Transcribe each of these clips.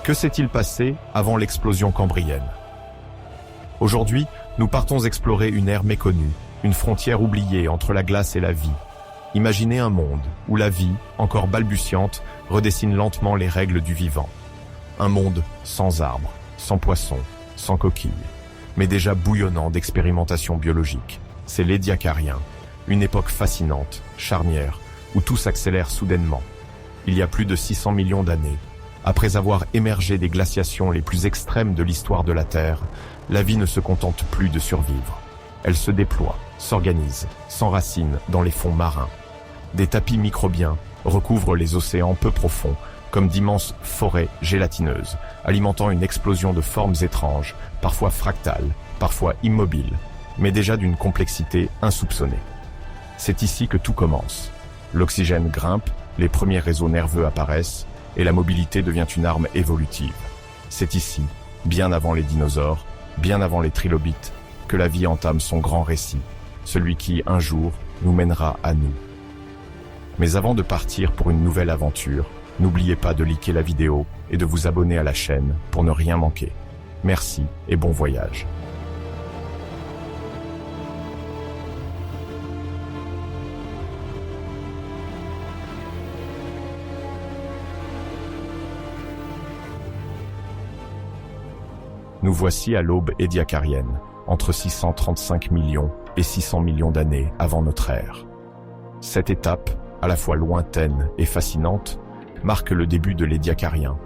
Que s'est-il passé avant l'explosion cambrienne? Aujourd'hui, nous partons explorer une ère méconnue, une frontière oubliée entre la glace et la vie. Imaginez un monde où la vie, encore balbutiante, redessine lentement les règles du vivant. Un monde sans arbres, sans poissons, sans coquilles, mais déjà bouillonnant d'expérimentation biologique. C'est l'Édiacarien, une époque fascinante, charnière, où tout s'accélère soudainement. Il y a plus de 600 millions d'années, après avoir émergé des glaciations les plus extrêmes de l'histoire de la Terre, la vie ne se contente plus de survivre. Elle se déploie, s'organise, s'enracine dans les fonds marins. Des tapis microbiens recouvrent les océans peu profonds, comme d'immenses forêts gélatineuses, alimentant une explosion de formes étranges, parfois fractales, parfois immobiles, mais déjà d'une complexité insoupçonnée. C'est ici que tout commence. L'oxygène grimpe, les premiers réseaux nerveux apparaissent, et la mobilité devient une arme évolutive. C'est ici, bien avant les dinosaures, bien avant les trilobites, que la vie entame son grand récit, celui qui, un jour, nous mènera à nous. Mais avant de partir pour une nouvelle aventure, n'oubliez pas de liker la vidéo et de vous abonner à la chaîne pour ne rien manquer. Merci et bon voyage. Nous voici à l'aube édiacarienne, entre 635 millions et 600 millions d'années avant notre ère. Cette étape, à la fois lointaine et fascinante, marque le début de l'Édiacarien,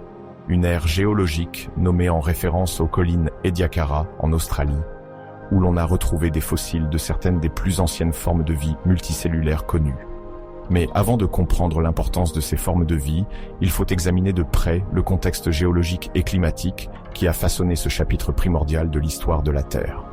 une ère géologique nommée en référence aux collines Ediacara en Australie, où l'on a retrouvé des fossiles de certaines des plus anciennes formes de vie multicellulaires connues. Mais avant de comprendre l'importance de ces formes de vie, il faut examiner de près le contexte géologique et climatique qui a façonné ce chapitre primordial de l'histoire de la Terre.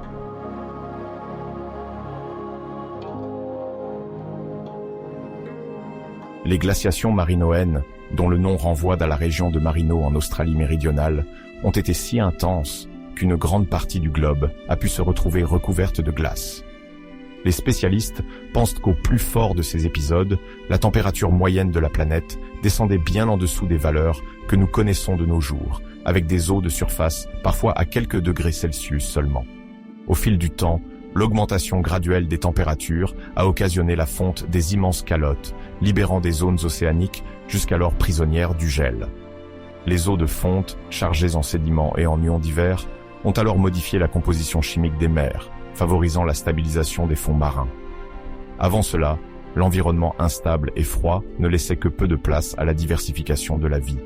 Les glaciations marinoennes, dont le nom renvoie à la région de Marino en Australie méridionale, ont été si intenses qu'une grande partie du globe a pu se retrouver recouverte de glace. Les spécialistes pensent qu'au plus fort de ces épisodes, la température moyenne de la planète descendait bien en dessous des valeurs que nous connaissons de nos jours, avec des eaux de surface parfois à quelques degrés Celsius seulement. Au fil du temps, l'augmentation graduelle des températures a occasionné la fonte des immenses calottes, libérant des zones océaniques jusqu'alors prisonnières du gel. Les eaux de fonte, chargées en sédiments et en ions divers, ont alors modifié la composition chimique des mers, favorisant la stabilisation des fonds marins. Avant cela, l'environnement instable et froid ne laissait que peu de place à la diversification de la vie.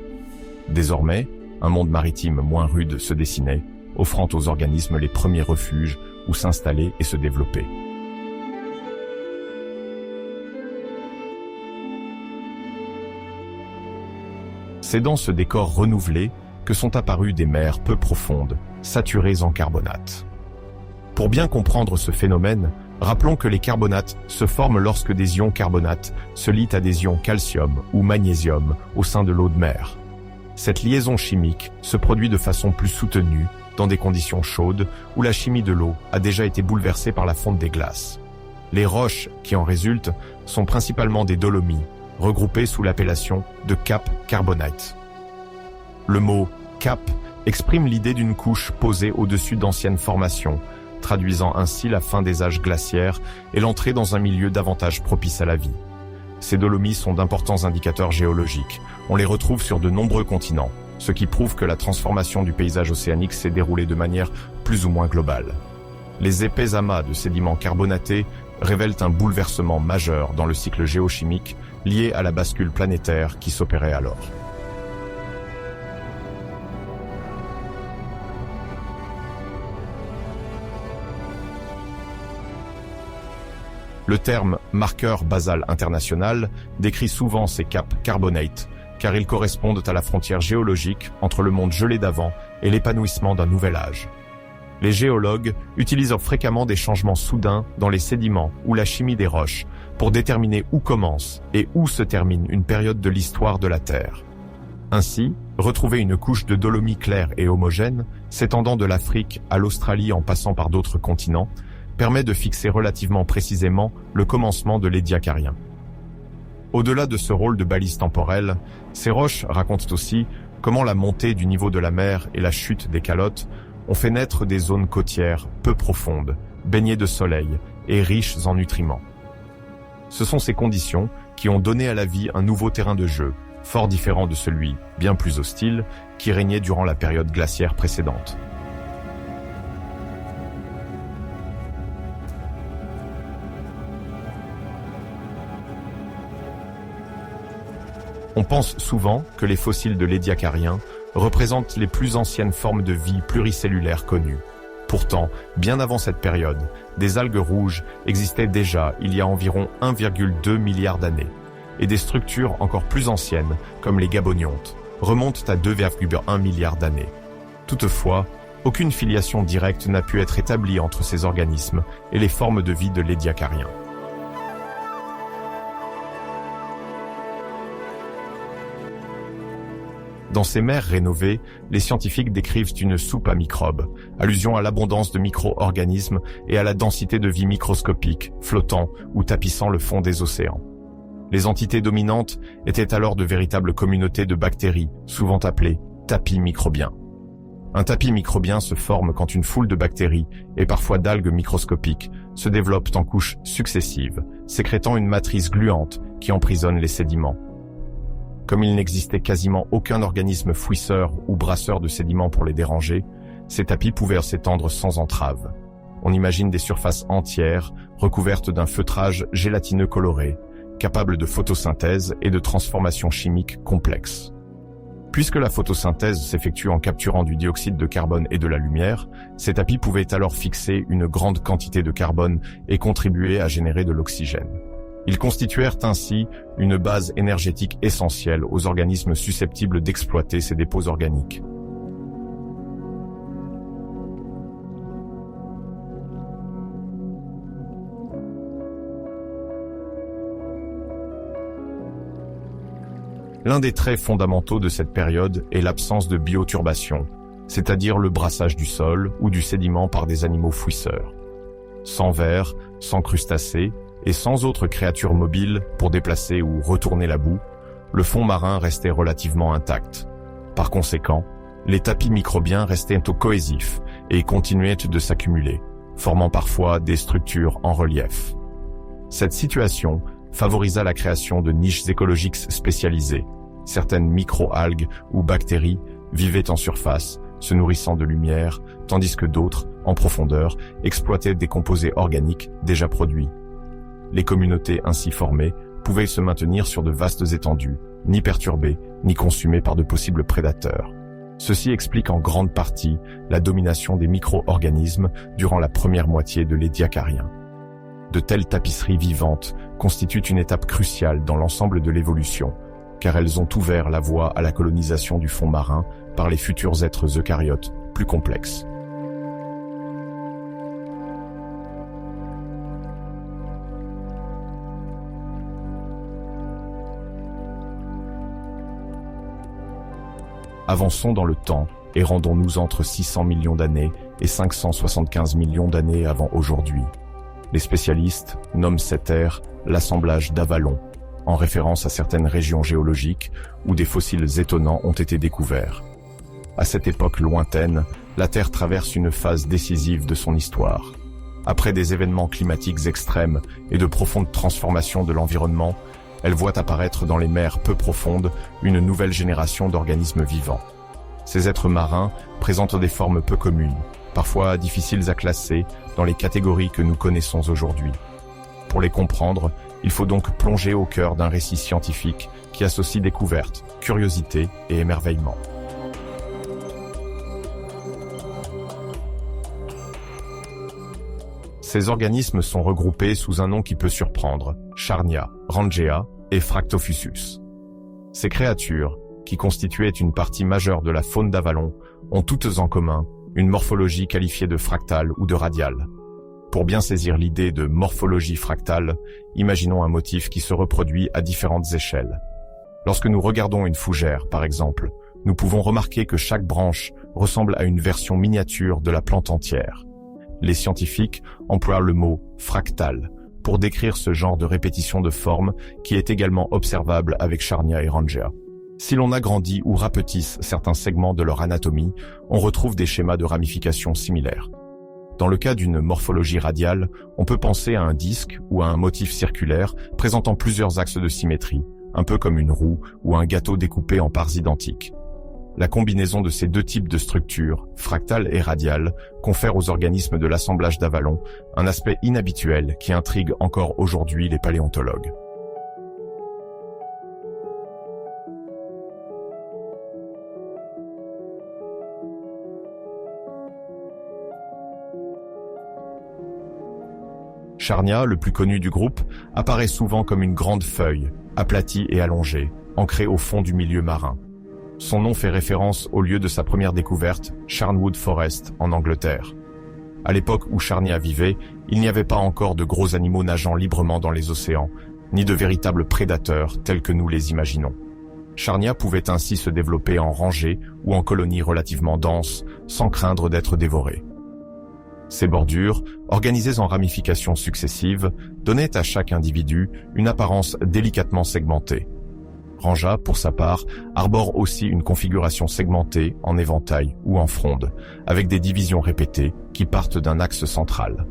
Désormais, un monde maritime moins rude se dessinait, offrant aux organismes les premiers refuges où s'installer et se développer. C'est dans ce décor renouvelé que sont apparues des mers peu profondes, saturées en carbonates. Pour bien comprendre ce phénomène, rappelons que les carbonates se forment lorsque des ions carbonates se lient à des ions calcium ou magnésium au sein de l'eau de mer. Cette liaison chimique se produit de façon plus soutenue dans des conditions chaudes où la chimie de l'eau a déjà été bouleversée par la fonte des glaces. Les roches qui en résultent sont principalement des dolomies, regroupées sous l'appellation de cap carbonate. Le mot cap exprime l'idée d'une couche posée au-dessus d'anciennes formations, traduisant ainsi la fin des âges glaciaires et l'entrée dans un milieu davantage propice à la vie. Ces dolomies sont d'importants indicateurs géologiques. On les retrouve sur de nombreux continents, ce qui prouve que la transformation du paysage océanique s'est déroulée de manière plus ou moins globale. Les épais amas de sédiments carbonatés révèlent un bouleversement majeur dans le cycle géochimique lié à la bascule planétaire qui s'opérait alors. Le terme « marqueur basal international » décrit souvent ces caps carbonates, car ils correspondent à la frontière géologique entre le monde gelé d'avant et l'épanouissement d'un nouvel âge. Les géologues utilisent fréquemment des changements soudains dans les sédiments ou la chimie des roches pour déterminer où commence et où se termine une période de l'histoire de la Terre. Ainsi, retrouver une couche de dolomies claires et homogènes, s'étendant de l'Afrique à l'Australie en passant par d'autres continents, permet de fixer relativement précisément le commencement de l'Édiacarien. Au-delà de ce rôle de balise temporelle, ces roches racontent aussi Comment la montée du niveau de la mer et la chute des calottes ont fait naître des zones côtières peu profondes, baignées de soleil et riches en nutriments. Ce sont ces conditions qui ont donné à la vie un nouveau terrain de jeu, fort différent de celui, bien plus hostile, qui régnait durant la période glaciaire précédente. On pense souvent que les fossiles de l'édiacarien représentent les plus anciennes formes de vie pluricellulaires connues. Pourtant, bien avant cette période, des algues rouges existaient déjà il y a environ 1,2 milliard d'années, et des structures encore plus anciennes, comme les gaboniontes, remontent à 2,1 milliards d'années. Toutefois, aucune filiation directe n'a pu être établie entre ces organismes et les formes de vie de l'édiacarien. Dans ces mers rénovées, les scientifiques décrivent une soupe à microbes, allusion à l'abondance de micro-organismes et à la densité de vie microscopique, flottant ou tapissant le fond des océans. Les entités dominantes étaient alors de véritables communautés de bactéries, souvent appelées tapis microbiens. Un tapis microbien se forme quand une foule de bactéries, et parfois d'algues microscopiques, se développent en couches successives, sécrétant une matrice gluante qui emprisonne les sédiments. Comme il n'existait quasiment aucun organisme fouisseur ou brasseur de sédiments pour les déranger, ces tapis pouvaient s'étendre sans entrave. On imagine des surfaces entières, recouvertes d'un feutrage gélatineux coloré, capable de photosynthèse et de transformations chimiques complexes. Puisque la photosynthèse s'effectue en capturant du dioxyde de carbone et de la lumière, ces tapis pouvaient alors fixer une grande quantité de carbone et contribuer à générer de l'oxygène. Ils constituèrent ainsi une base énergétique essentielle aux organismes susceptibles d'exploiter ces dépôts organiques. L'un des traits fondamentaux de cette période est l'absence de bioturbation, c'est-à-dire le brassage du sol ou du sédiment par des animaux fouisseurs. Sans vers, sans crustacés, et sans autres créatures mobiles pour déplacer ou retourner la boue, le fond marin restait relativement intact. Par conséquent, les tapis microbiens restaient cohésifs et continuaient de s'accumuler, formant parfois des structures en relief. Cette situation favorisa la création de niches écologiques spécialisées. Certaines micro-algues ou bactéries vivaient en surface, se nourrissant de lumière, tandis que d'autres, en profondeur, exploitaient des composés organiques déjà produits. Les communautés ainsi formées pouvaient se maintenir sur de vastes étendues, ni perturbées, ni consumées par de possibles prédateurs. Ceci explique en grande partie la domination des micro-organismes durant la première moitié de l'édiacarien. De telles tapisseries vivantes constituent une étape cruciale dans l'ensemble de l'évolution, car elles ont ouvert la voie à la colonisation du fond marin par les futurs êtres eucaryotes plus complexes. Avançons dans le temps et rendons-nous entre 600 millions d'années et 575 millions d'années avant aujourd'hui. Les spécialistes nomment cette ère l'assemblage d'Avalon, en référence à certaines régions géologiques où des fossiles étonnants ont été découverts. À cette époque lointaine, la Terre traverse une phase décisive de son histoire. Après des événements climatiques extrêmes et de profondes transformations de l'environnement, elle voit apparaître dans les mers peu profondes une nouvelle génération d'organismes vivants. Ces êtres marins présentent des formes peu communes, parfois difficiles à classer dans les catégories que nous connaissons aujourd'hui. Pour les comprendre, il faut donc plonger au cœur d'un récit scientifique qui associe découverte, curiosité et émerveillement. Ces organismes sont regroupés sous un nom qui peut surprendre, Charnia, Rangea et Fractophusus. Ces créatures, qui constituaient une partie majeure de la faune d'Avalon, ont toutes en commun une morphologie qualifiée de fractale ou de radiale. Pour bien saisir l'idée de morphologie fractale, imaginons un motif qui se reproduit à différentes échelles. Lorsque nous regardons une fougère, par exemple, nous pouvons remarquer que chaque branche ressemble à une version miniature de la plante entière. Les scientifiques emploient le mot « fractal » pour décrire ce genre de répétition de formes qui est également observable avec Charnia et Rangea. Si l'on agrandit ou rapetisse certains segments de leur anatomie, on retrouve des schémas de ramification similaires. Dans le cas d'une morphologie radiale, on peut penser à un disque ou à un motif circulaire présentant plusieurs axes de symétrie, un peu comme une roue ou un gâteau découpé en parts identiques. La combinaison de ces deux types de structures, fractale et radiale, confère aux organismes de l'assemblage d'Avalon un aspect inhabituel qui intrigue encore aujourd'hui les paléontologues. Charnia, le plus connu du groupe, apparaît souvent comme une grande feuille, aplatie et allongée, ancrée au fond du milieu marin. Son nom fait référence au lieu de sa première découverte, Charnwood Forest, en Angleterre. À l'époque où Charnia vivait, il n'y avait pas encore de gros animaux nageant librement dans les océans, ni de véritables prédateurs tels que nous les imaginons. Charnia pouvait ainsi se développer en rangées ou en colonies relativement denses, sans craindre d'être dévoré. Ces bordures, organisées en ramifications successives, donnaient à chaque individu une apparence délicatement segmentée. Ranja, pour sa part, arbore aussi une configuration segmentée en éventail ou en fronde, avec des divisions répétées qui partent d'un axe central.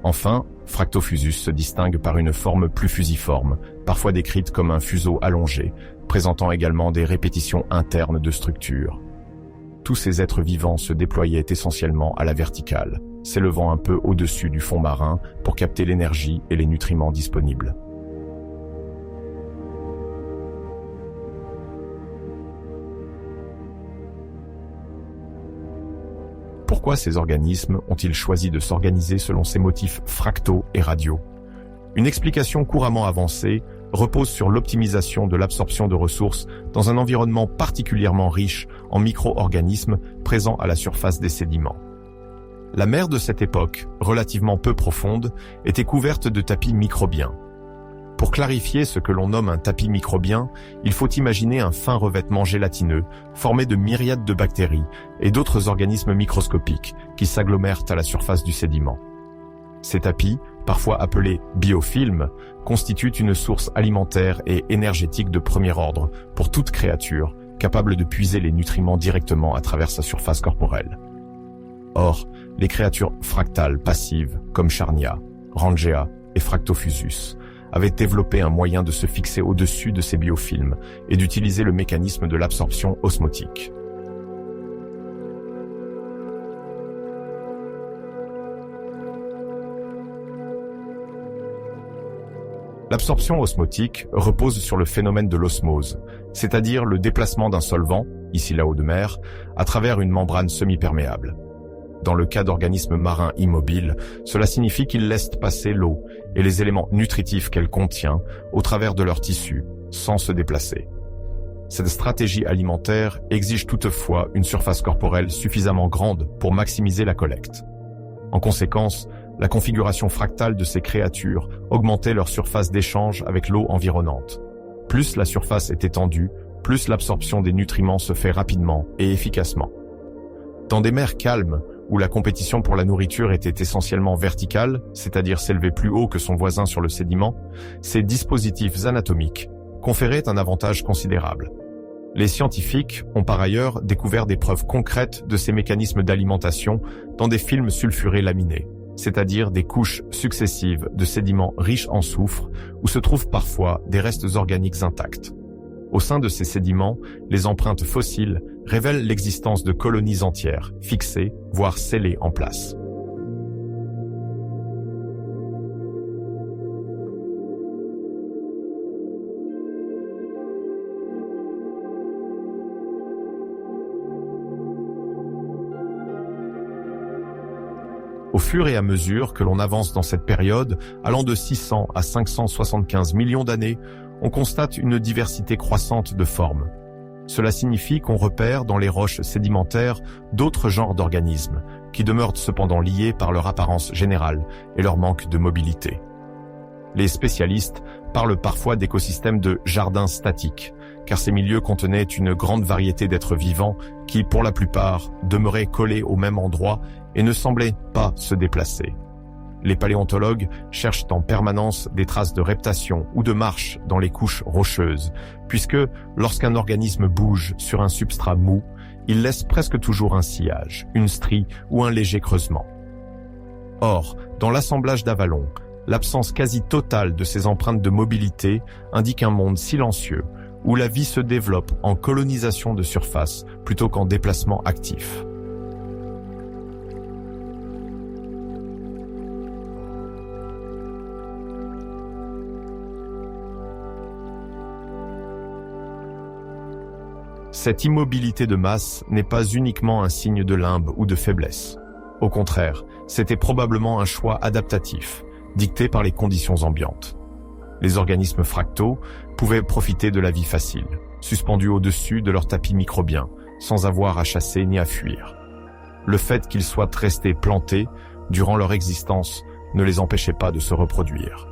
Enfin, Fractophusus se distingue par une forme plus fusiforme, parfois décrite comme un fuseau allongé, présentant également des répétitions internes de structures. Tous ces êtres vivants se déployaient essentiellement à la verticale, s'élevant un peu au-dessus du fond marin pour capter l'énergie et les nutriments disponibles. Pourquoi ces organismes ont-ils choisi de s'organiser selon ces motifs fractaux et radiaux? Une explication couramment avancée repose sur l'optimisation de l'absorption de ressources dans un environnement particulièrement riche en micro-organismes présents à la surface des sédiments. La mer de cette époque, relativement peu profonde, était couverte de tapis microbiens. Pour clarifier ce que l'on nomme un tapis microbien, il faut imaginer un fin revêtement gélatineux formé de myriades de bactéries et d'autres organismes microscopiques qui s'agglomèrent à la surface du sédiment. Ces tapis, parfois appelés biofilms, constituent une source alimentaire et énergétique de premier ordre pour toute créature capable de puiser les nutriments directement à travers sa surface corporelle. Or, les créatures fractales passives comme Charnia, Rangea et Fractophusus avaient développé un moyen de se fixer au-dessus de ces biofilms et d'utiliser le mécanisme de l'absorption osmotique. L'absorption osmotique repose sur le phénomène de l'osmose, c'est-à-dire le déplacement d'un solvant, ici la eau de mer, à travers une membrane semi-perméable. Dans le cas d'organismes marins immobiles, cela signifie qu'ils laissent passer l'eau et les éléments nutritifs qu'elle contient au travers de leurs tissus, sans se déplacer. Cette stratégie alimentaire exige toutefois une surface corporelle suffisamment grande pour maximiser la collecte. En conséquence, la configuration fractale de ces créatures augmentait leur surface d'échange avec l'eau environnante. Plus la surface est étendue, plus l'absorption des nutriments se fait rapidement et efficacement. Dans des mers calmes, où la compétition pour la nourriture était essentiellement verticale, c'est-à-dire s'élever plus haut que son voisin sur le sédiment, ces dispositifs anatomiques conféraient un avantage considérable. Les scientifiques ont par ailleurs découvert des preuves concrètes de ces mécanismes d'alimentation dans des films sulfurés laminés, c'est-à-dire des couches successives de sédiments riches en soufre où se trouvent parfois des restes organiques intacts. Au sein de ces sédiments, les empreintes fossiles révèlent l'existence de colonies entières, fixées, voire scellées en place. Au fur et à mesure que l'on avance dans cette période, allant de 600 à 575 millions d'années, on constate une diversité croissante de formes. Cela signifie qu'on repère dans les roches sédimentaires d'autres genres d'organismes, qui demeurent cependant liés par leur apparence générale et leur manque de mobilité. Les spécialistes parlent parfois d'écosystèmes de jardins statiques, car ces milieux contenaient une grande variété d'êtres vivants qui, pour la plupart, demeuraient collés au même endroit et ne semblaient pas se déplacer. Les paléontologues cherchent en permanence des traces de reptation ou de marche dans les couches rocheuses, puisque lorsqu'un organisme bouge sur un substrat mou, il laisse presque toujours un sillage, une strie ou un léger creusement. Or, dans l'assemblage d'Avalon, l'absence quasi totale de ces empreintes de mobilité indique un monde silencieux où la vie se développe en colonisation de surface plutôt qu'en déplacement actif. Cette immobilité de masse n'est pas uniquement un signe de limbe ou de faiblesse. Au contraire, c'était probablement un choix adaptatif, dicté par les conditions ambiantes. Les organismes fractaux pouvaient profiter de la vie facile, suspendus au-dessus de leur tapis microbien, sans avoir à chasser ni à fuir. Le fait qu'ils soient restés plantés durant leur existence ne les empêchait pas de se reproduire.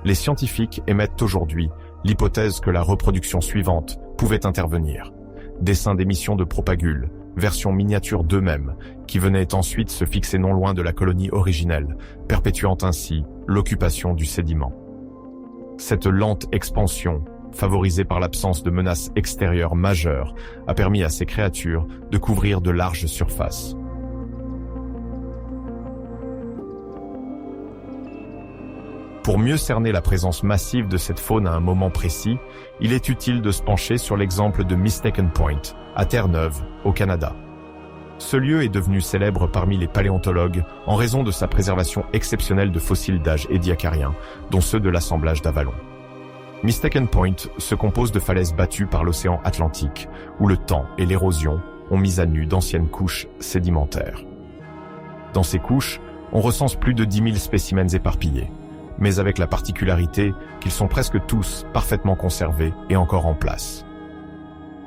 Les scientifiques émettent aujourd'hui l'hypothèse que la reproduction suivante pouvait intervenir. Dessins d'émissions de propagules, versions miniatures d'eux-mêmes, qui venaient ensuite se fixer non loin de la colonie originelle, perpétuant ainsi l'occupation du sédiment. Cette lente expansion, favorisée par l'absence de menaces extérieures majeures, a permis à ces créatures de couvrir de larges surfaces. Pour mieux cerner la présence massive de cette faune à un moment précis, il est utile de se pencher sur l'exemple de Mistaken Point, à Terre-Neuve, au Canada. Ce lieu est devenu célèbre parmi les paléontologues en raison de sa préservation exceptionnelle de fossiles d'âge édiacarien, dont ceux de l'assemblage d'Avalon. Mistaken Point se compose de falaises battues par l'océan Atlantique, où le temps et l'érosion ont mis à nu d'anciennes couches sédimentaires. Dans ces couches, on recense plus de 10 000 spécimens éparpillés, mais avec la particularité qu'ils sont presque tous parfaitement conservés et encore en place.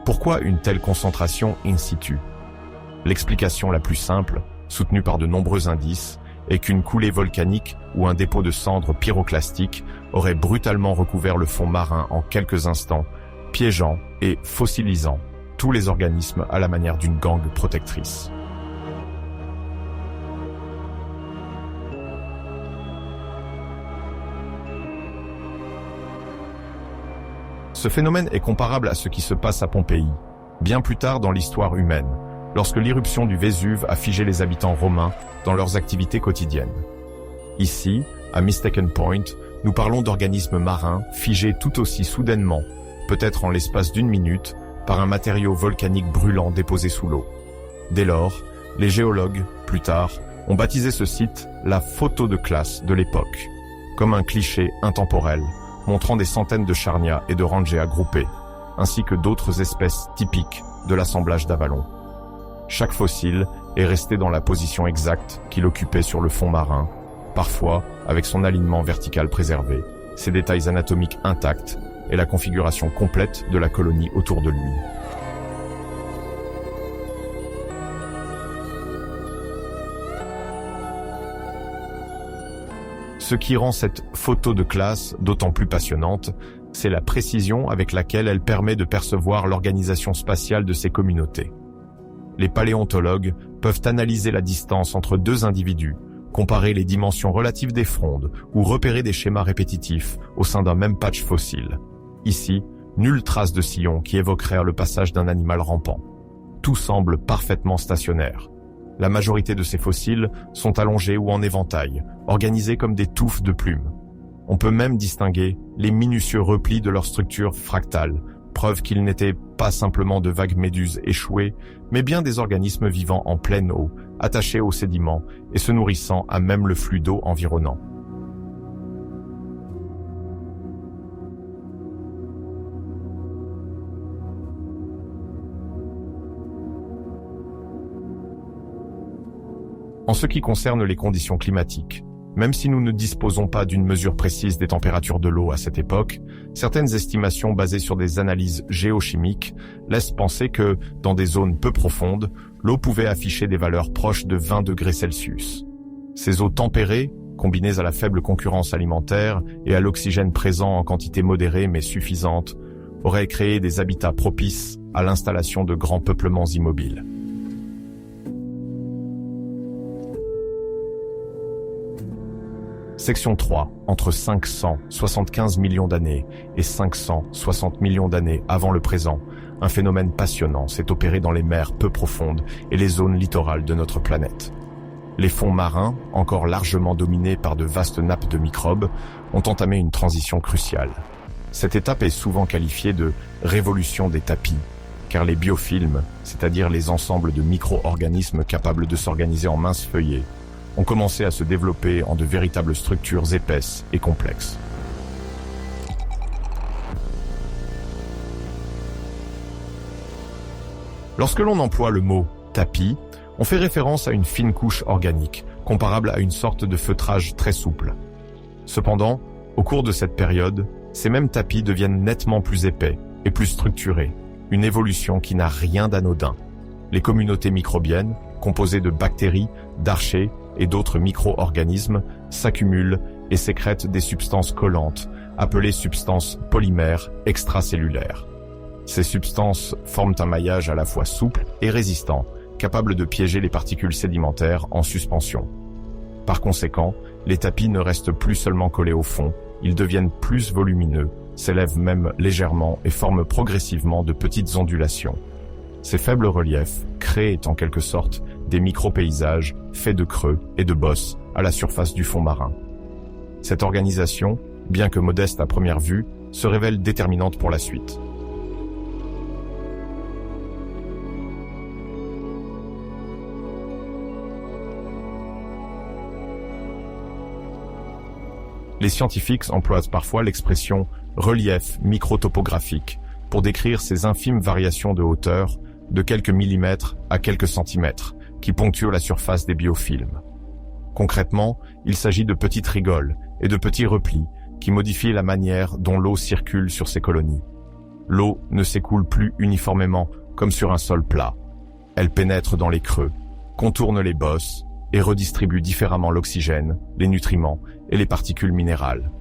Pourquoi une telle concentration in situ ? L'explication la plus simple, soutenue par de nombreux indices, est qu'une coulée volcanique ou un dépôt de cendres pyroclastiques aurait brutalement recouvert le fond marin en quelques instants, piégeant et fossilisant tous les organismes à la manière d'une gangue protectrice. Ce phénomène est comparable à ce qui se passe à Pompéi, bien plus tard dans l'histoire humaine, lorsque l'irruption du Vésuve a figé les habitants romains dans leurs activités quotidiennes. Ici, à Mistaken Point, nous parlons d'organismes marins figés tout aussi soudainement, peut-être en l'espace d'une minute, par un matériau volcanique brûlant déposé sous l'eau. Dès lors, les géologues, plus tard, ont baptisé ce site la photo de classe de l'époque, comme un cliché intemporel, montrant des centaines de charnias et de rangées groupées, ainsi que d'autres espèces typiques de l'assemblage d'Avalon. Chaque fossile est resté dans la position exacte qu'il occupait sur le fond marin, parfois avec son alignement vertical préservé, ses détails anatomiques intacts et la configuration complète de la colonie autour de lui. Ce qui rend cette photo de classe d'autant plus passionnante, c'est la précision avec laquelle elle permet de percevoir l'organisation spatiale de ces communautés. Les paléontologues peuvent analyser la distance entre deux individus, comparer les dimensions relatives des frondes ou repérer des schémas répétitifs au sein d'un même patch fossile. Ici, nulle trace de sillon qui évoquerait le passage d'un animal rampant. Tout semble parfaitement stationnaire. La majorité de ces fossiles sont allongés ou en éventail, organisés comme des touffes de plumes. On peut même distinguer les minutieux replis de leur structure fractale, preuve qu'ils n'étaient pas simplement de vagues méduses échouées, mais bien des organismes vivant en pleine eau, attachés aux sédiments et se nourrissant à même le flux d'eau environnant. En ce qui concerne les conditions climatiques, même si nous ne disposons pas d'une mesure précise des températures de l'eau à cette époque, certaines estimations basées sur des analyses géochimiques laissent penser que, dans des zones peu profondes, l'eau pouvait afficher des valeurs proches de 20 degrés Celsius. Ces eaux tempérées, combinées à la faible concurrence alimentaire et à l'oxygène présent en quantité modérée mais suffisante, auraient créé des habitats propices à l'installation de grands peuplements immobiles. Section 3. Entre 575 millions d'années et 560 millions d'années avant le présent, un phénomène passionnant s'est opéré dans les mers peu profondes et les zones littorales de notre planète. Les fonds marins, encore largement dominés par de vastes nappes de microbes, ont entamé une transition cruciale. Cette étape est souvent qualifiée de « révolution des tapis », car les biofilms, c'est-à-dire les ensembles de micro-organismes capables de s'organiser en minces feuillets, ont commencé à se développer en de véritables structures épaisses et complexes. Lorsque l'on emploie le mot « tapis », on fait référence à une fine couche organique, comparable à une sorte de feutrage très souple. Cependant, au cours de cette période, ces mêmes tapis deviennent nettement plus épais et plus structurés, une évolution qui n'a rien d'anodin. Les communautés microbiennes, composées de bactéries, d'archées et d'autres micro-organismes, s'accumulent et sécrètent des substances collantes, appelées substances polymères extracellulaires. Ces substances forment un maillage à la fois souple et résistant, capable de piéger les particules sédimentaires en suspension. Par conséquent, les tapis ne restent plus seulement collés au fond, ils deviennent plus volumineux, s'élèvent même légèrement et forment progressivement de petites ondulations. Ces faibles reliefs créent en quelque sorte des micro-paysages faits de creux et de bosses à la surface du fond marin. Cette organisation, bien que modeste à première vue, se révèle déterminante pour la suite. Les scientifiques emploient parfois l'expression « relief microtopographique » pour décrire ces infimes variations de hauteur de quelques millimètres à quelques centimètres qui ponctuent la surface des biofilms. Concrètement, il s'agit de petites rigoles et de petits replis qui modifient la manière dont l'eau circule sur ces colonies. L'eau ne s'écoule plus uniformément comme sur un sol plat. Elle pénètre dans les creux, contourne les bosses et redistribue différemment l'oxygène, les nutriments et les particules minérales.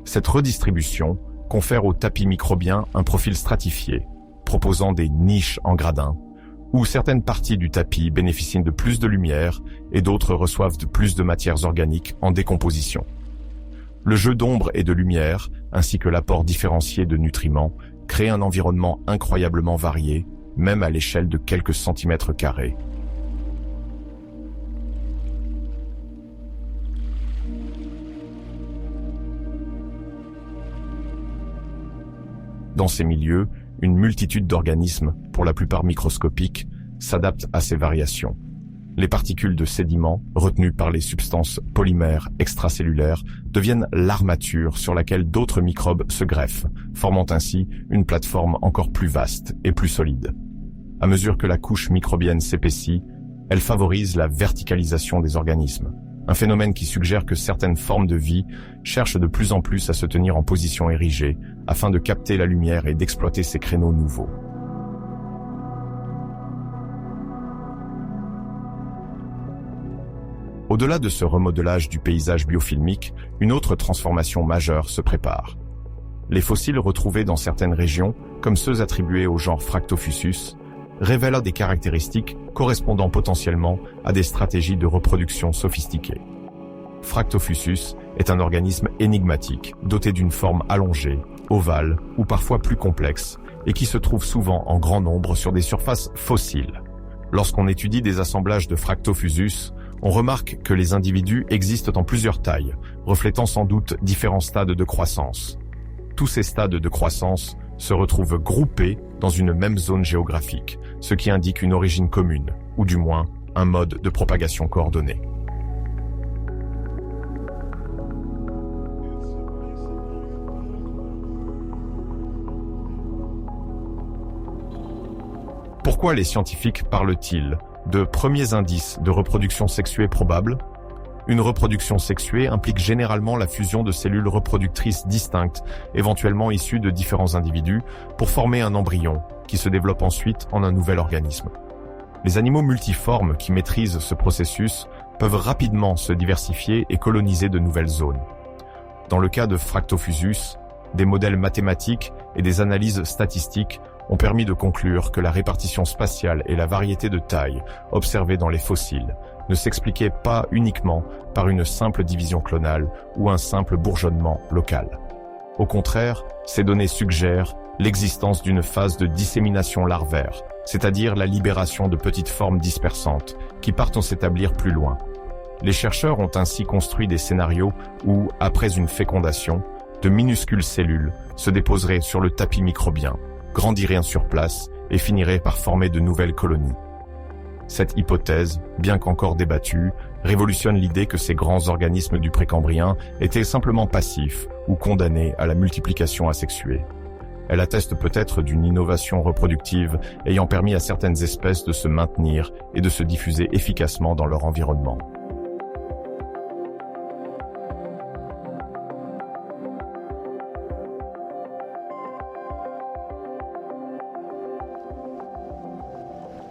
Cette redistribution confère aux tapis microbiens un profil stratifié, proposant des niches en gradins, où certaines parties du tapis bénéficient de plus de lumière et d'autres reçoivent de plus de matières organiques en décomposition. Le jeu d'ombre et de lumière, ainsi que l'apport différencié de nutriments, crée un environnement incroyablement varié, même à l'échelle de quelques centimètres carrés. Dans ces milieux, une multitude d'organismes, pour la plupart microscopiques, s'adaptent à ces variations. Les particules de sédiments, retenues par les substances polymères extracellulaires, deviennent l'armature sur laquelle d'autres microbes se greffent, formant ainsi une plateforme encore plus vaste et plus solide. À mesure que la couche microbienne s'épaissit, elle favorise la verticalisation des organismes, un phénomène qui suggère que certaines formes de vie cherchent de plus en plus à se tenir en position érigée afin de capter la lumière et d'exploiter ces créneaux nouveaux. Au-delà de ce remodelage du paysage biofilmique, une autre transformation majeure se prépare. Les fossiles retrouvés dans certaines régions, comme ceux attribués au genre Fractophusus, révèlent des caractéristiques correspondant potentiellement à des stratégies de reproduction sophistiquées. Fractophusus est un organisme énigmatique, doté d'une forme allongée, ovale ou parfois plus complexe, et qui se trouve souvent en grand nombre sur des surfaces fossiles. Lorsqu'on étudie des assemblages de Fractophusus, on remarque que les individus existent en plusieurs tailles, reflétant sans doute différents stades de croissance. Tous ces stades de croissance se retrouvent groupés dans une même zone géographique, ce qui indique une origine commune, ou du moins un mode de propagation coordonné. Pourquoi les scientifiques parlent-ils de premiers indices de reproduction sexuée probable? Une reproduction sexuée implique généralement la fusion de cellules reproductrices distinctes, éventuellement issues de différents individus, pour former un embryon, qui se développe ensuite en un nouvel organisme. Les animaux multiformes qui maîtrisent ce processus peuvent rapidement se diversifier et coloniser de nouvelles zones. Dans le cas de Fractophusus, des modèles mathématiques et des analyses statistiques ont permis de conclure que la répartition spatiale et la variété de taille observées dans les fossiles ne s'expliquait pas uniquement par une simple division clonale ou un simple bourgeonnement local. Au contraire, ces données suggèrent l'existence d'une phase de dissémination larvaire, c'est-à-dire la libération de petites formes dispersantes qui partent s'établir plus loin. Les chercheurs ont ainsi construit des scénarios où, après une fécondation, de minuscules cellules se déposeraient sur le tapis microbien, grandiraient sur place et finiraient par former de nouvelles colonies. Cette hypothèse, bien qu'encore débattue, révolutionne l'idée que ces grands organismes du précambrien étaient simplement passifs ou condamnés à la multiplication asexuée. Elle atteste peut-être d'une innovation reproductive ayant permis à certaines espèces de se maintenir et de se diffuser efficacement dans leur environnement.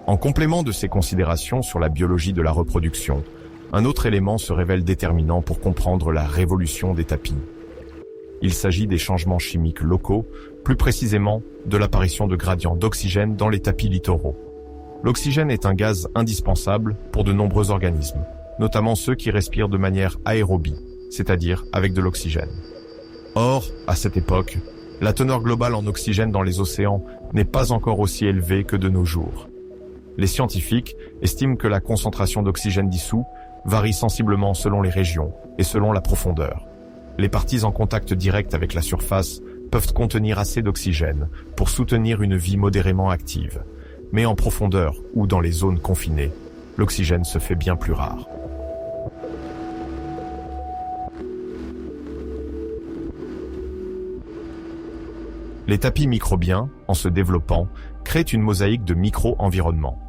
En complément de ces considérations sur la biologie de la reproduction, un autre élément se révèle déterminant pour comprendre la révolution des tapis. Il s'agit des changements chimiques locaux, plus précisément de l'apparition de gradients d'oxygène dans les tapis littoraux. L'oxygène est un gaz indispensable pour de nombreux organismes, notamment ceux qui respirent de manière aérobie, c'est-à-dire avec de l'oxygène. Or, à cette époque, la teneur globale en oxygène dans les océans n'est pas encore aussi élevée que de nos jours. Les scientifiques estiment que la concentration d'oxygène dissous varie sensiblement selon les régions et selon la profondeur. Les parties en contact direct avec la surface peuvent contenir assez d'oxygène pour soutenir une vie modérément active. Mais en profondeur ou dans les zones confinées, l'oxygène se fait bien plus rare. Les tapis microbiens, en se développant, créent une mosaïque de micro-environnements.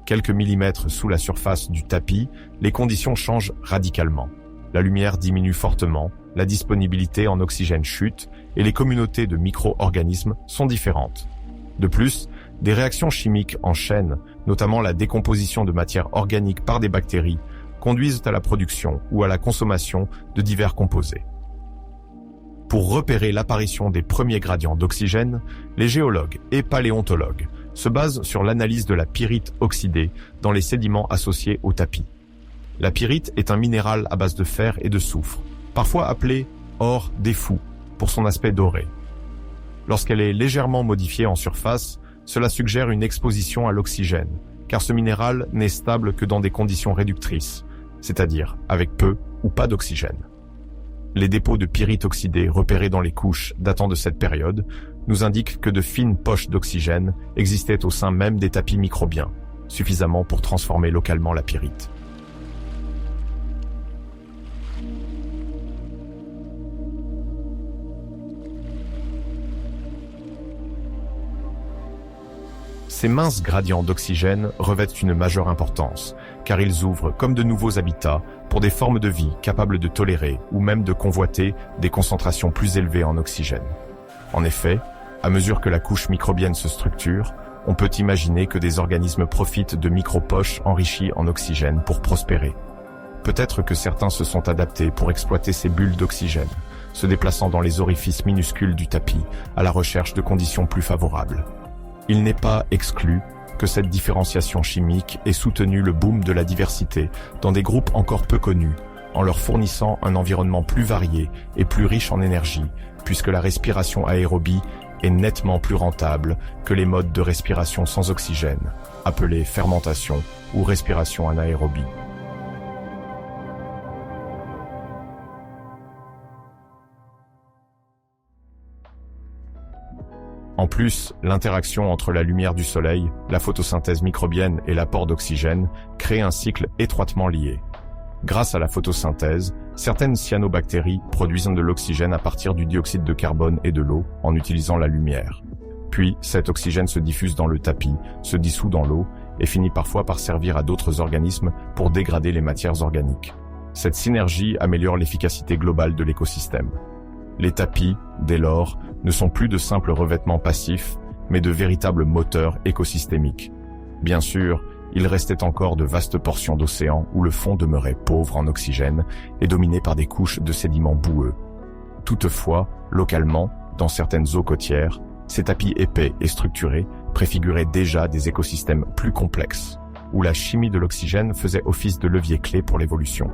Quelques millimètres sous la surface du tapis, les conditions changent radicalement. La lumière diminue fortement, la disponibilité en oxygène chute et les communautés de micro-organismes sont différentes. De plus, des réactions chimiques en chaîne, notamment la décomposition de matières organiques par des bactéries, conduisent à la production ou à la consommation de divers composés. Pour repérer l'apparition des premiers gradients d'oxygène, les géologues et paléontologues se basent sur l'analyse de la pyrite oxydée dans les sédiments associés au tapis. La pyrite est un minéral à base de fer et de soufre, parfois appelé or des fous pour son aspect doré. Lorsqu'elle est légèrement modifiée en surface, cela suggère une exposition à l'oxygène, car ce minéral n'est stable que dans des conditions réductrices, c'est-à-dire avec peu ou pas d'oxygène. Les dépôts de pyrite oxydée repérés dans les couches datant de cette période nous indiquent que de fines poches d'oxygène existaient au sein même des tapis microbiens, suffisamment pour transformer localement la pyrite. Ces minces gradients d'oxygène revêtent une majeure importance, car ils ouvrent comme de nouveaux habitats pour des formes de vie capables de tolérer ou même de convoiter des concentrations plus élevées en oxygène. En effet, à mesure que la couche microbienne se structure, on peut imaginer que des organismes profitent de micropoches enrichies en oxygène pour prospérer. Peut-être que certains se sont adaptés pour exploiter ces bulles d'oxygène, se déplaçant dans les orifices minuscules du tapis à la recherche de conditions plus favorables. Il n'est pas exclu que cette différenciation chimique ait soutenu le boom de la diversité dans des groupes encore peu connus, en leur fournissant un environnement plus varié et plus riche en énergie, puisque la respiration aérobie est nettement plus rentable que les modes de respiration sans oxygène, appelés fermentation ou respiration anaérobie. En plus, l'interaction entre la lumière du soleil, la photosynthèse microbienne et l'apport d'oxygène crée un cycle étroitement lié. Grâce à la photosynthèse, certaines cyanobactéries produisent de l'oxygène à partir du dioxyde de carbone et de l'eau en utilisant la lumière. Puis, cet oxygène se diffuse dans le tapis, se dissout dans l'eau et finit parfois par servir à d'autres organismes pour dégrader les matières organiques. Cette synergie améliore l'efficacité globale de l'écosystème. Les tapis, dès lors, ne sont plus de simples revêtements passifs, mais de véritables moteurs écosystémiques. Bien sûr, il restait encore de vastes portions d'océan où le fond demeurait pauvre en oxygène et dominé par des couches de sédiments boueux. Toutefois, localement, dans certaines eaux côtières, ces tapis épais et structurés préfiguraient déjà des écosystèmes plus complexes. où la chimie de l'oxygène faisait office de levier clé pour l'évolution.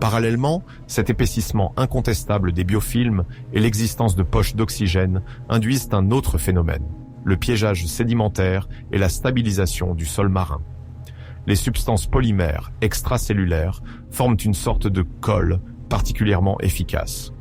Parallèlement, cet épaississement incontestable des biofilms et l'existence de poches d'oxygène induisent un autre phénomène, le piégeage sédimentaire et la stabilisation du sol marin. Les substances polymères extracellulaires forment une sorte de colle particulièrement efficace.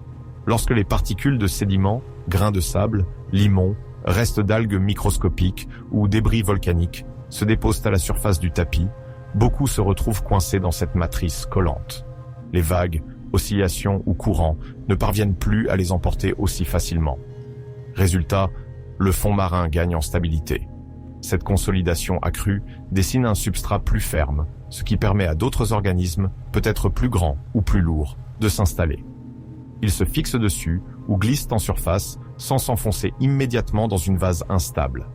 Lorsque les particules de sédiments, grains de sable, limons, restes d'algues microscopiques ou débris volcaniques se déposent à la surface du tapis, beaucoup se retrouvent coincés dans cette matrice collante. Les vagues, oscillations ou courants ne parviennent plus à les emporter aussi facilement. Résultat, le fond marin gagne en stabilité. Cette consolidation accrue dessine un substrat plus ferme, ce qui permet à d'autres organismes, peut-être plus grands ou plus lourds, de s'installer. Ils se fixent dessus ou glissent en surface sans s'enfoncer immédiatement dans une vase instable.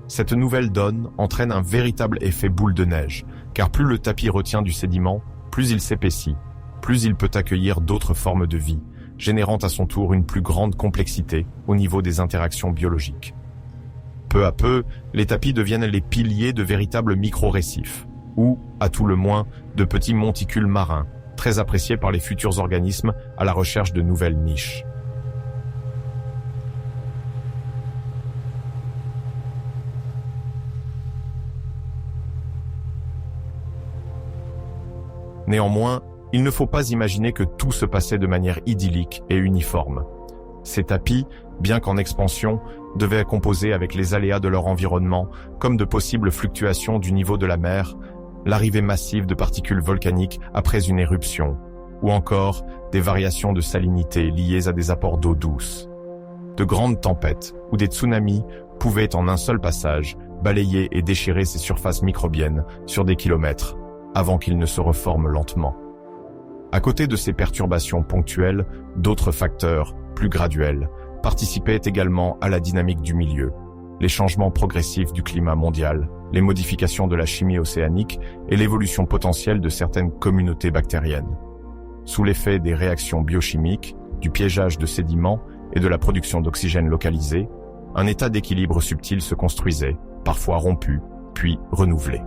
Cette nouvelle donne entraîne un véritable effet boule de neige, car plus le tapis retient du sédiment, plus il s'épaissit, plus il peut accueillir d'autres formes de vie, générant à son tour une plus grande complexité au niveau des interactions biologiques. Peu à peu, les tapis deviennent les piliers de véritables micro-récifs, ou, à tout le moins, de petits monticules marins, très appréciés par les futurs organismes à la recherche de nouvelles niches. Néanmoins, il ne faut pas imaginer que tout se passait de manière idyllique et uniforme. Ces tapis, bien qu'en expansion, devaient composer avec les aléas de leur environnement, comme de possibles fluctuations du niveau de la mer, l'arrivée massive de particules volcaniques après une éruption, ou encore des variations de salinité liées à des apports d'eau douce. De grandes tempêtes ou des tsunamis pouvaient en un seul passage balayer et déchirer ces surfaces microbiennes sur des kilomètres, avant qu'ils ne se reforment lentement. À côté de ces perturbations ponctuelles, d'autres facteurs, plus graduels, participaient également à la dynamique du milieu. Les changements progressifs du climat mondial, les modifications de la chimie océanique et l'évolution potentielle de certaines communautés bactériennes. Sous l'effet des réactions biochimiques, du piégeage de sédiments et de la production d'oxygène localisé, un état d'équilibre subtil se construisait, parfois rompu, puis renouvelé.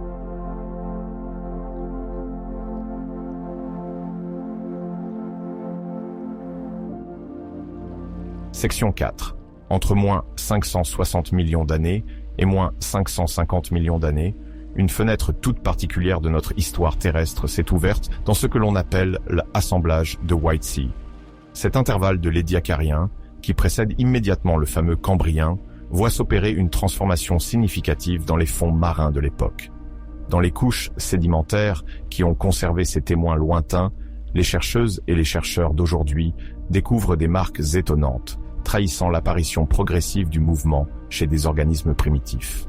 Section 4. Entre moins 560 millions d'années et moins 550 millions d'années, une fenêtre toute particulière de notre histoire terrestre s'est ouverte dans ce que l'on appelle l'assemblage de White Sea. Cet intervalle de l'édiacarien, qui précède immédiatement le fameux cambrien, voit s'opérer une transformation significative dans les fonds marins de l'époque. Dans les couches sédimentaires qui ont conservé ces témoins lointains, les chercheuses et les chercheurs d'aujourd'hui découvrent des marques étonnantes, trahissant l'apparition progressive du mouvement chez des organismes primitifs.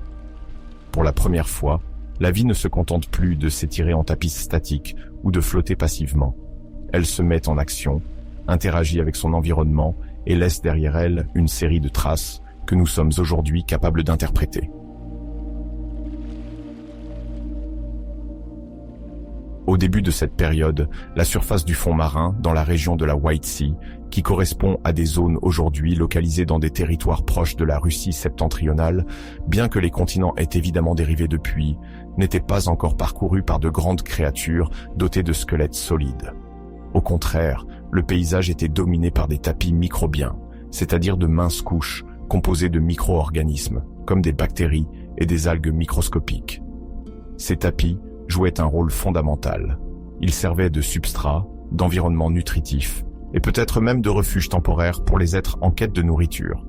Pour la première fois, la vie ne se contente plus de s'étirer en tapis statique ou de flotter passivement. Elle se met en action, interagit avec son environnement et laisse derrière elle une série de traces que nous sommes aujourd'hui capables d'interpréter. Au début de cette période, la surface du fond marin, dans la région de la White Sea, qui correspond à des zones aujourd'hui localisées dans des territoires proches de la Russie septentrionale, bien que les continents aient évidemment dérivé depuis, n'était pas encore parcouru par de grandes créatures dotées de squelettes solides. Au contraire, le paysage était dominé par des tapis microbiens, c'est-à-dire de minces couches composées de micro-organismes, comme des bactéries et des algues microscopiques. Ces tapis jouaient un rôle fondamental. Ils servaient de substrat, d'environnement nutritif, et peut-être même de refuge temporaire pour les êtres en quête de nourriture.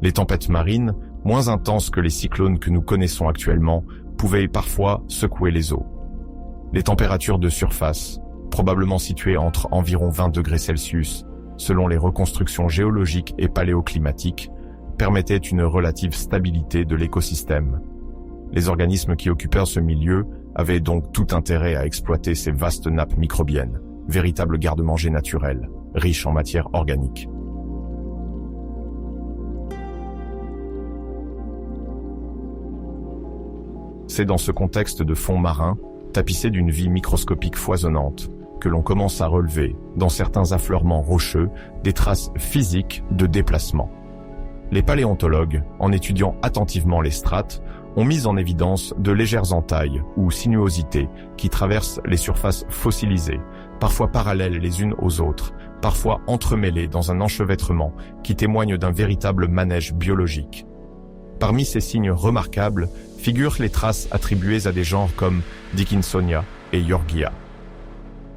Les tempêtes marines, moins intenses que les cyclones que nous connaissons actuellement, pouvaient parfois secouer les eaux. Les températures de surface, probablement situées entre environ 20 degrés Celsius, selon les reconstructions géologiques et paléoclimatiques, permettaient une relative stabilité de l'écosystème. Les organismes qui occupèrent ce milieu avaient donc tout intérêt à exploiter ces vastes nappes microbiennes, véritables garde-manger naturels, riches en matière organique. C'est dans ce contexte de fond marin, tapissé d'une vie microscopique foisonnante, que l'on commence à relever, dans certains affleurements rocheux, des traces physiques de déplacement. Les paléontologues, en étudiant attentivement les strates, ont mis en évidence de légères entailles ou sinuosités qui traversent les surfaces fossilisées, parfois parallèles les unes aux autres, parfois entremêlées dans un enchevêtrement qui témoigne d'un véritable manège biologique. Parmi ces signes remarquables figurent les traces attribuées à des genres comme Dickinsonia et Yorgia.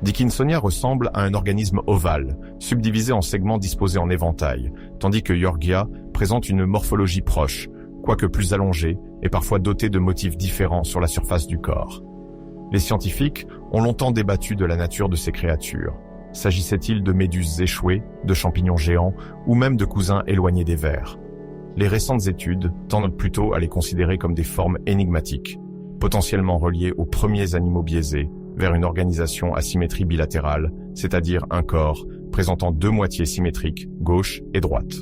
Dickinsonia ressemble à un organisme ovale, subdivisé en segments disposés en éventail, tandis que Yorgia présente une morphologie proche, quoique plus allongée et parfois dotée de motifs différents sur la surface du corps. Les scientifiques ont longtemps débattu de la nature de ces créatures. S'agissait-il de méduses échouées, de champignons géants ou même de cousins éloignés des vers? Les récentes études tendent plutôt à les considérer comme des formes énigmatiques, potentiellement reliées aux premiers animaux biaisés, vers une organisation à symétrie bilatérale, c'est-à-dire un corps présentant deux moitiés symétriques, gauche et droite.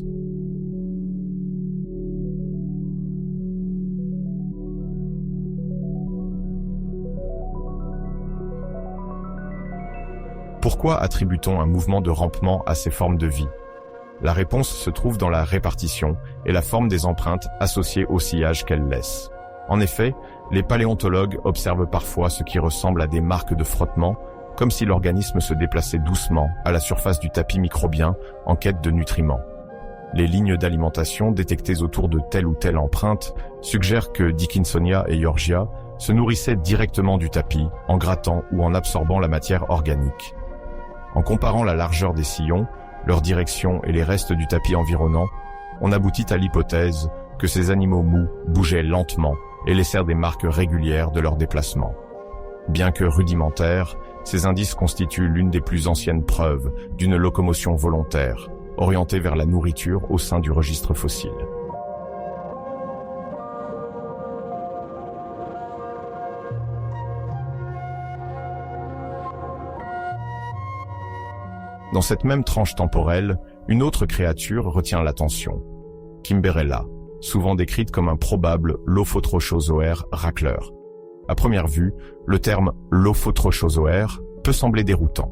Pourquoi attribue-t-on un mouvement de rampement à ces formes de vie? La réponse se trouve dans la répartition et la forme des empreintes associées au sillage qu'elles laissent. En effet, les paléontologues observent parfois ce qui ressemble à des marques de frottement, comme si l'organisme se déplaçait doucement à la surface du tapis microbien en quête de nutriments. Les lignes d'alimentation détectées autour de telle ou telle empreinte suggèrent que Dickinsonia et Yorgia se nourrissaient directement du tapis en grattant ou en absorbant la matière organique. En comparant la largeur des sillons, leur direction et les restes du tapis environnant, on aboutit à l'hypothèse que ces animaux mous bougeaient lentement et laissèrent des marques régulières de leur déplacement. Bien que rudimentaires, ces indices constituent l'une des plus anciennes preuves d'une locomotion volontaire, orientée vers la nourriture au sein du registre fossile. Dans cette même tranche temporelle, une autre créature retient l'attention. Kimberella, souvent décrite comme un probable Lophotrochozoaire racleur. À première vue, le terme Lophotrochozoaire peut sembler déroutant.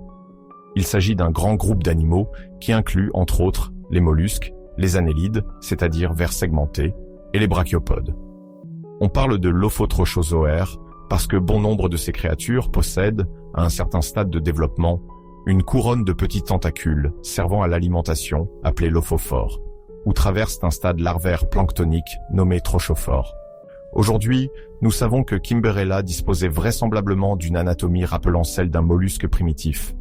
Il s'agit d'un grand groupe d'animaux qui inclut, entre autres, les mollusques, les annélides, c'est-à-dire vers segmentés, et les brachiopodes. On parle de Lophotrochozoaire parce que bon nombre de ces créatures possèdent, à un certain stade de développement, une couronne de petits tentacules servant à l'alimentation, appelée lophophore, ou traversent un stade larvaire planctonique nommé trochophore. Aujourd'hui, nous savons que Kimberella disposait vraisemblablement d'une anatomie rappelant celle d'un mollusque primitif.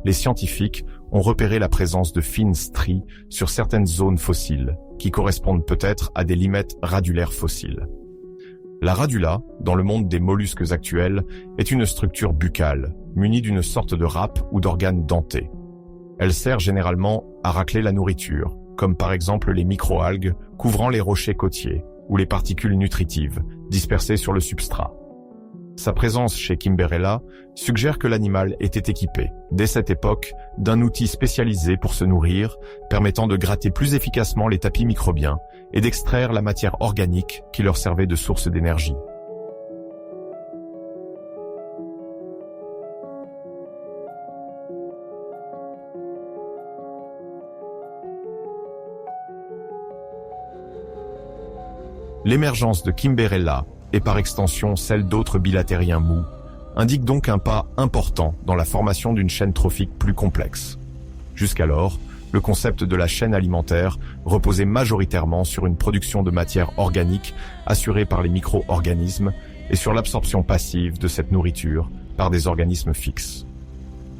Les scientifiques ont repéré la présence de fines stries sur certaines zones fossiles, qui correspondent peut-être à des limètes radulaires fossiles. La radula, dans le monde des mollusques actuels, est une structure buccale, munie d'une sorte de râpe ou d'organe denté. Elle sert généralement à racler la nourriture, comme par exemple les microalgues couvrant les rochers côtiers, ou les particules nutritives, dispersées sur le substrat. Sa présence chez Kimberella suggère que l'animal était équipé, dès cette époque, d'un outil spécialisé pour se nourrir, permettant de gratter plus efficacement les tapis microbiens et d'extraire la matière organique qui leur servait de source d'énergie. L'émergence de Kimberella, et par extension celle d'autres bilatériens mous, indique donc un pas important dans la formation d'une chaîne trophique plus complexe. Jusqu'alors, le concept de la chaîne alimentaire reposait majoritairement sur une production de matière organique assurée par les micro-organismes et sur l'absorption passive de cette nourriture par des organismes fixes.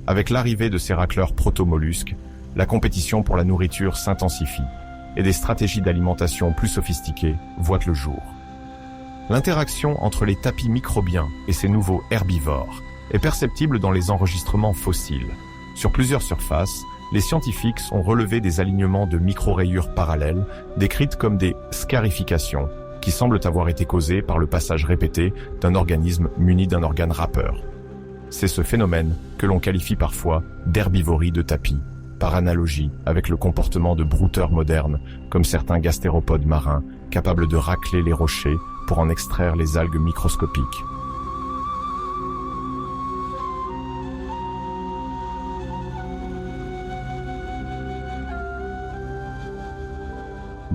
Avec l'arrivée de ces racleurs proto-mollusques, la compétition pour la nourriture s'intensifie et des stratégies d'alimentation plus sophistiquées voient le jour. L'interaction entre les tapis microbiens et ces nouveaux herbivores est perceptible dans les enregistrements fossiles. Sur plusieurs surfaces, les scientifiques ont relevé des alignements de micro-rayures parallèles, décrites comme des scarifications, qui semblent avoir été causées par le passage répété d'un organisme muni d'un organe rappeur. C'est ce phénomène que l'on qualifie parfois d'herbivorie de tapis, par analogie avec le comportement de brouteurs modernes, comme certains gastéropodes marins, capables de racler les rochers pour en extraire les algues microscopiques.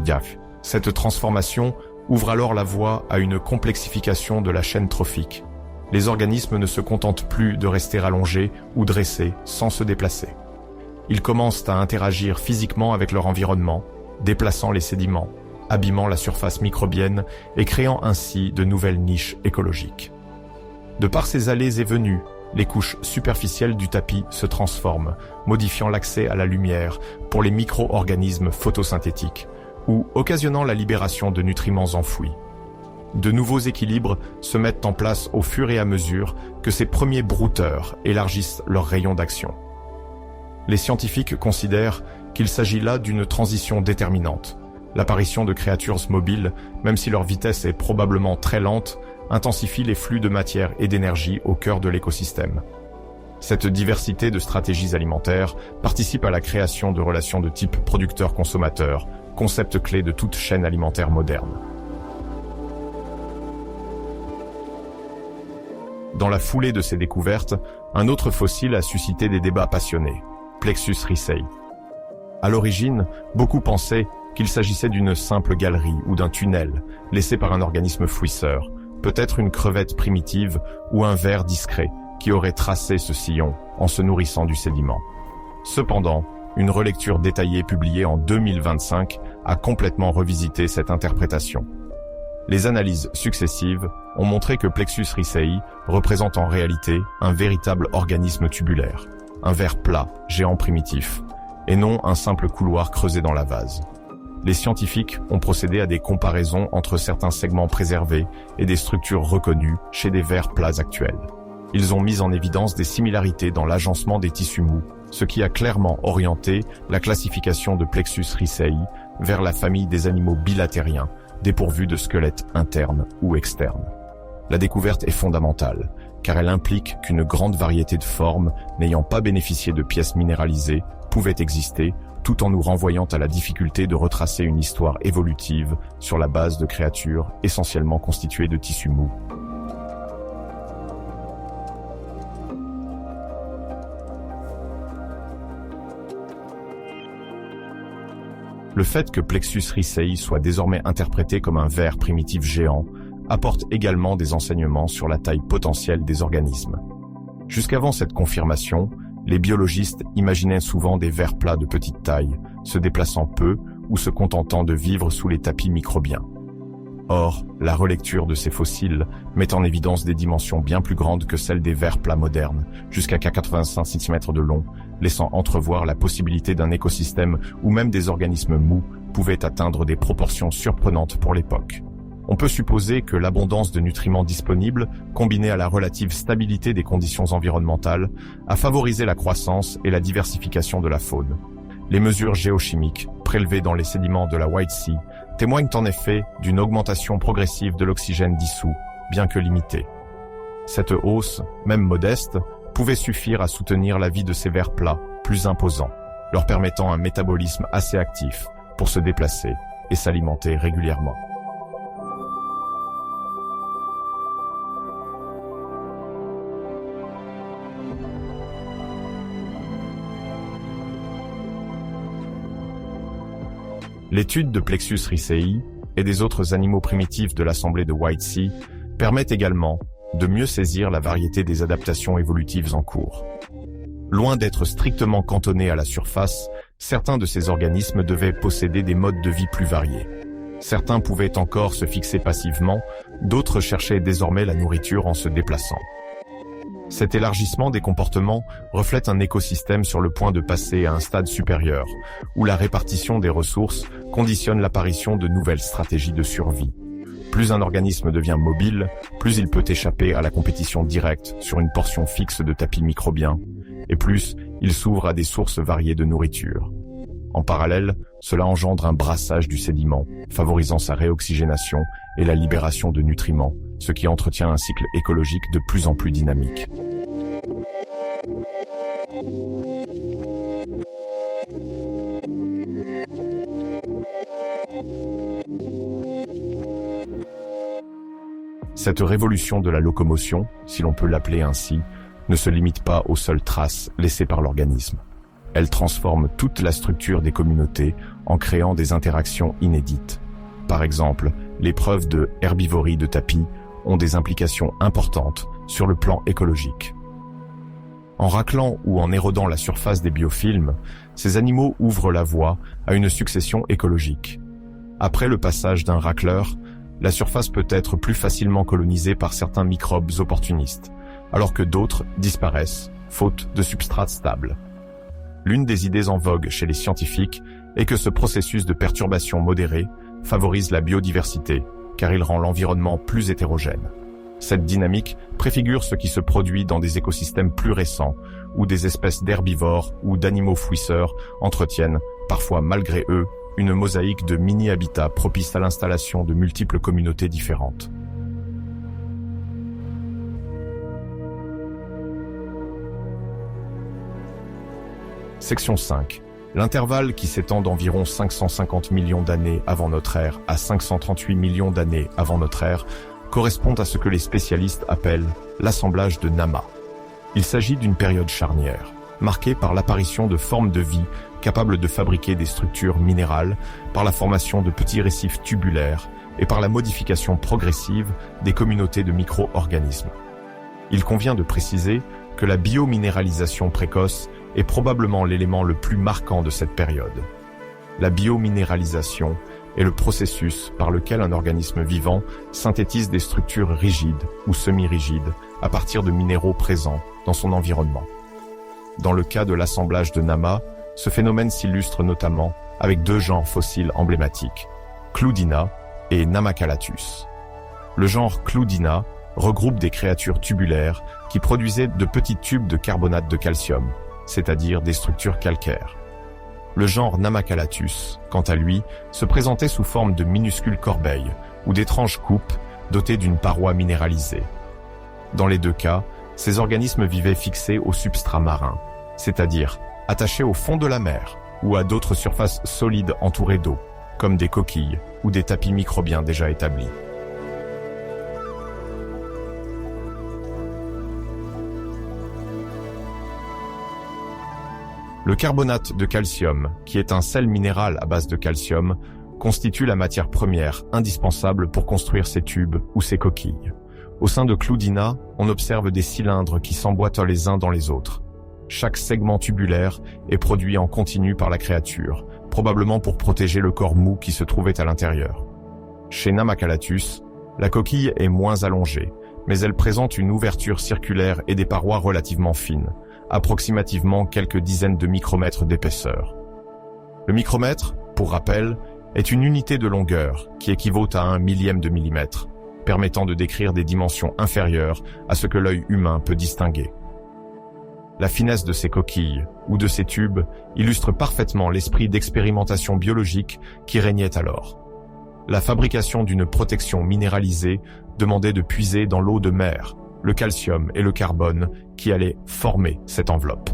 cardiaque. Cette transformation ouvre alors la voie à une complexification de la chaîne trophique. Les organismes ne se contentent plus de rester allongés ou dressés sans se déplacer. Ils commencent à interagir physiquement avec leur environnement, déplaçant les sédiments, abîmant la surface microbienne et créant ainsi de nouvelles niches écologiques. De par ces allées et venues, les couches superficielles du tapis se transforment, modifiant l'accès à la lumière pour les micro-organismes photosynthétiques, ou occasionnant la libération de nutriments enfouis. De nouveaux équilibres se mettent en place au fur et à mesure que ces premiers brouteurs élargissent leur rayon d'action. Les scientifiques considèrent qu'il s'agit là d'une transition déterminante. L'apparition de créatures mobiles, même si leur vitesse est probablement très lente, intensifie les flux de matière et d'énergie au cœur de l'écosystème. Cette diversité de stratégies alimentaires participe à la création de relations de type producteur-consommateur, concept clé de toute chaîne alimentaire moderne. Dans la foulée de ces découvertes, un autre fossile a suscité des débats passionnés, Plexus ricei. À l'origine, beaucoup pensaient qu'il s'agissait d'une simple galerie ou d'un tunnel laissé par un organisme fouisseur, peut-être une crevette primitive ou un ver discret qui aurait tracé ce sillon en se nourrissant du sédiment. Cependant, une relecture détaillée publiée en 2025 a complètement revisité cette interprétation. Les analyses successives ont montré que Plexus ricei représente en réalité un véritable organisme tubulaire, un ver plat, géant primitif, et non un simple couloir creusé dans la vase. Les scientifiques ont procédé à des comparaisons entre certains segments préservés et des structures reconnues chez des vers plats actuels. Ils ont mis en évidence des similarités dans l'agencement des tissus mous, ce qui a clairement orienté la classification de Plexus ricei vers la famille des animaux bilatériens, dépourvus de squelettes internes ou externes. La découverte est fondamentale, car elle implique qu'une grande variété de formes, n'ayant pas bénéficié de pièces minéralisées, pouvait exister, tout en nous renvoyant à la difficulté de retracer une histoire évolutive sur la base de créatures essentiellement constituées de tissus mous. Le fait que Plexus ricei soit désormais interprété comme un ver primitif géant apporte également des enseignements sur la taille potentielle des organismes. Jusqu'avant cette confirmation, les biologistes imaginaient souvent des vers plats de petite taille, se déplaçant peu ou se contentant de vivre sous les tapis microbiens. Or, la relecture de ces fossiles met en évidence des dimensions bien plus grandes que celles des vers plats modernes, jusqu'à 85 cm de long, laissant entrevoir la possibilité d'un écosystème où même des organismes mous pouvaient atteindre des proportions surprenantes pour l'époque. On peut supposer que l'abondance de nutriments disponibles, combinée à la relative stabilité des conditions environnementales, a favorisé la croissance et la diversification de la faune. Les mesures géochimiques, prélevées dans les sédiments de la White Sea, témoignent en effet d'une augmentation progressive de l'oxygène dissous, bien que limitée. Cette hausse, même modeste, pouvait suffire à soutenir la vie de ces vers plats, plus imposants, leur permettant un métabolisme assez actif pour se déplacer et s'alimenter régulièrement. L'étude de Plexus ricei et des autres animaux primitifs de l'assemblée de White Sea permet également de mieux saisir la variété des adaptations évolutives en cours. Loin d'être strictement cantonnés à la surface, certains de ces organismes devaient posséder des modes de vie plus variés. Certains pouvaient encore se fixer passivement, d'autres cherchaient désormais la nourriture en se déplaçant. Cet élargissement des comportements reflète un écosystème sur le point de passer à un stade supérieur, où la répartition des ressources conditionne l'apparition de nouvelles stratégies de survie. Plus un organisme devient mobile, plus il peut échapper à la compétition directe sur une portion fixe de tapis microbiens, et plus il s'ouvre à des sources variées de nourriture. En parallèle, cela engendre un brassage du sédiment, favorisant sa réoxygénation et la libération de nutriments, ce qui entretient un cycle écologique de plus en plus dynamique. Cette révolution de la locomotion, si l'on peut l'appeler ainsi, ne se limite pas aux seules traces laissées par l'organisme. Elle transforme toute la structure des communautés en créant des interactions inédites. Par exemple, les preuves de herbivorie de tapis ont des implications importantes sur le plan écologique. En raclant ou en érodant la surface des biofilms, ces animaux ouvrent la voie à une succession écologique. Après le passage d'un racleur, la surface peut être plus facilement colonisée par certains microbes opportunistes, alors que d'autres disparaissent, faute de substrat stable. L'une des idées en vogue chez les scientifiques est que ce processus de perturbation modérée favorise la biodiversité, car il rend l'environnement plus hétérogène. Cette dynamique préfigure ce qui se produit dans des écosystèmes plus récents, où des espèces d'herbivores ou d'animaux fouisseurs entretiennent, parfois malgré eux, une mosaïque de mini-habitats propices à l'installation de multiples communautés différentes. Section 5. L'intervalle qui s'étend d'environ 550 millions d'années avant notre ère à 538 millions d'années avant notre ère correspond à ce que les spécialistes appellent l'assemblage de Nama. Il s'agit d'une période charnière, marquée par l'apparition de formes de vie capables de fabriquer des structures minérales, par la formation de petits récifs tubulaires et par la modification progressive des communautés de micro-organismes. Il convient de préciser que la biominéralisation précoce est probablement l'élément le plus marquant de cette période. La biominéralisation est le processus par lequel un organisme vivant synthétise des structures rigides ou semi-rigides à partir de minéraux présents dans son environnement. Dans le cas de l'assemblage de Nama, ce phénomène s'illustre notamment avec deux genres fossiles emblématiques, Cloudina et Namacalathus. Le genre Cloudina regroupe des créatures tubulaires qui produisaient de petits tubes de carbonate de calcium, c'est-à-dire des structures calcaires. Le genre Namacalathus, quant à lui, se présentait sous forme de minuscules corbeilles ou d'étranges coupes dotées d'une paroi minéralisée. Dans les deux cas, ces organismes vivaient fixés au substrat marin, c'est-à-dire attachés au fond de la mer ou à d'autres surfaces solides entourées d'eau, comme des coquilles ou des tapis microbiens déjà établis. Le carbonate de calcium, qui est un sel minéral à base de calcium, constitue la matière première indispensable pour construire ces tubes ou ces coquilles. Au sein de Cloudina, on observe des cylindres qui s'emboîtent les uns dans les autres. Chaque segment tubulaire est produit en continu par la créature, probablement pour protéger le corps mou qui se trouvait à l'intérieur. Chez Namacalathus, la coquille est moins allongée, mais elle présente une ouverture circulaire et des parois relativement fines, approximativement quelques dizaines de micromètres d'épaisseur. Le micromètre, pour rappel, est une unité de longueur qui équivaut à 1 millième de millimètre, permettant de décrire des dimensions inférieures à ce que l'œil humain peut distinguer. La finesse de ces coquilles ou de ces tubes illustre parfaitement l'esprit d'expérimentation biologique qui régnait alors. La fabrication d'une protection minéralisée demandait de puiser dans l'eau de mer le calcium et le carbone qui allaient former cette enveloppe.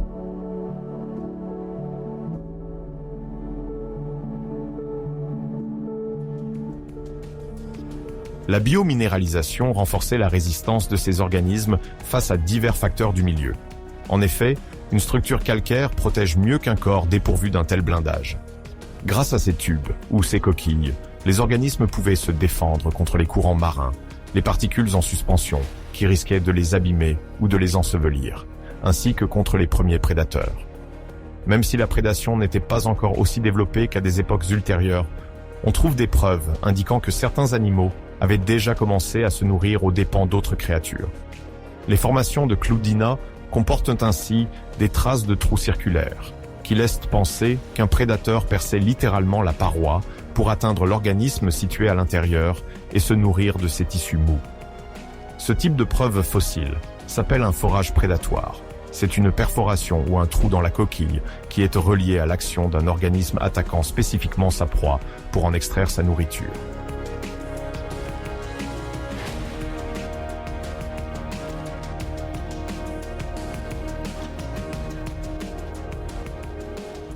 La biominéralisation renforçait la résistance de ces organismes face à divers facteurs du milieu. En effet, une structure calcaire protège mieux qu'un corps dépourvu d'un tel blindage. Grâce à ces tubes ou ces coquilles, les organismes pouvaient se défendre contre les courants marins, les particules en suspension, qui risquaient de les abîmer ou de les ensevelir, ainsi que contre les premiers prédateurs. Même si la prédation n'était pas encore aussi développée qu'à des époques ultérieures, on trouve des preuves indiquant que certains animaux avaient déjà commencé à se nourrir aux dépens d'autres créatures. Les formations de Cloudina comportent ainsi des traces de trous circulaires, qui laissent penser qu'un prédateur perçait littéralement la paroi pour atteindre l'organisme situé à l'intérieur et se nourrir de ses tissus mous. Ce type de preuve fossile s'appelle un forage prédatoire. C'est une perforation ou un trou dans la coquille qui est relié à l'action d'un organisme attaquant spécifiquement sa proie pour en extraire sa nourriture.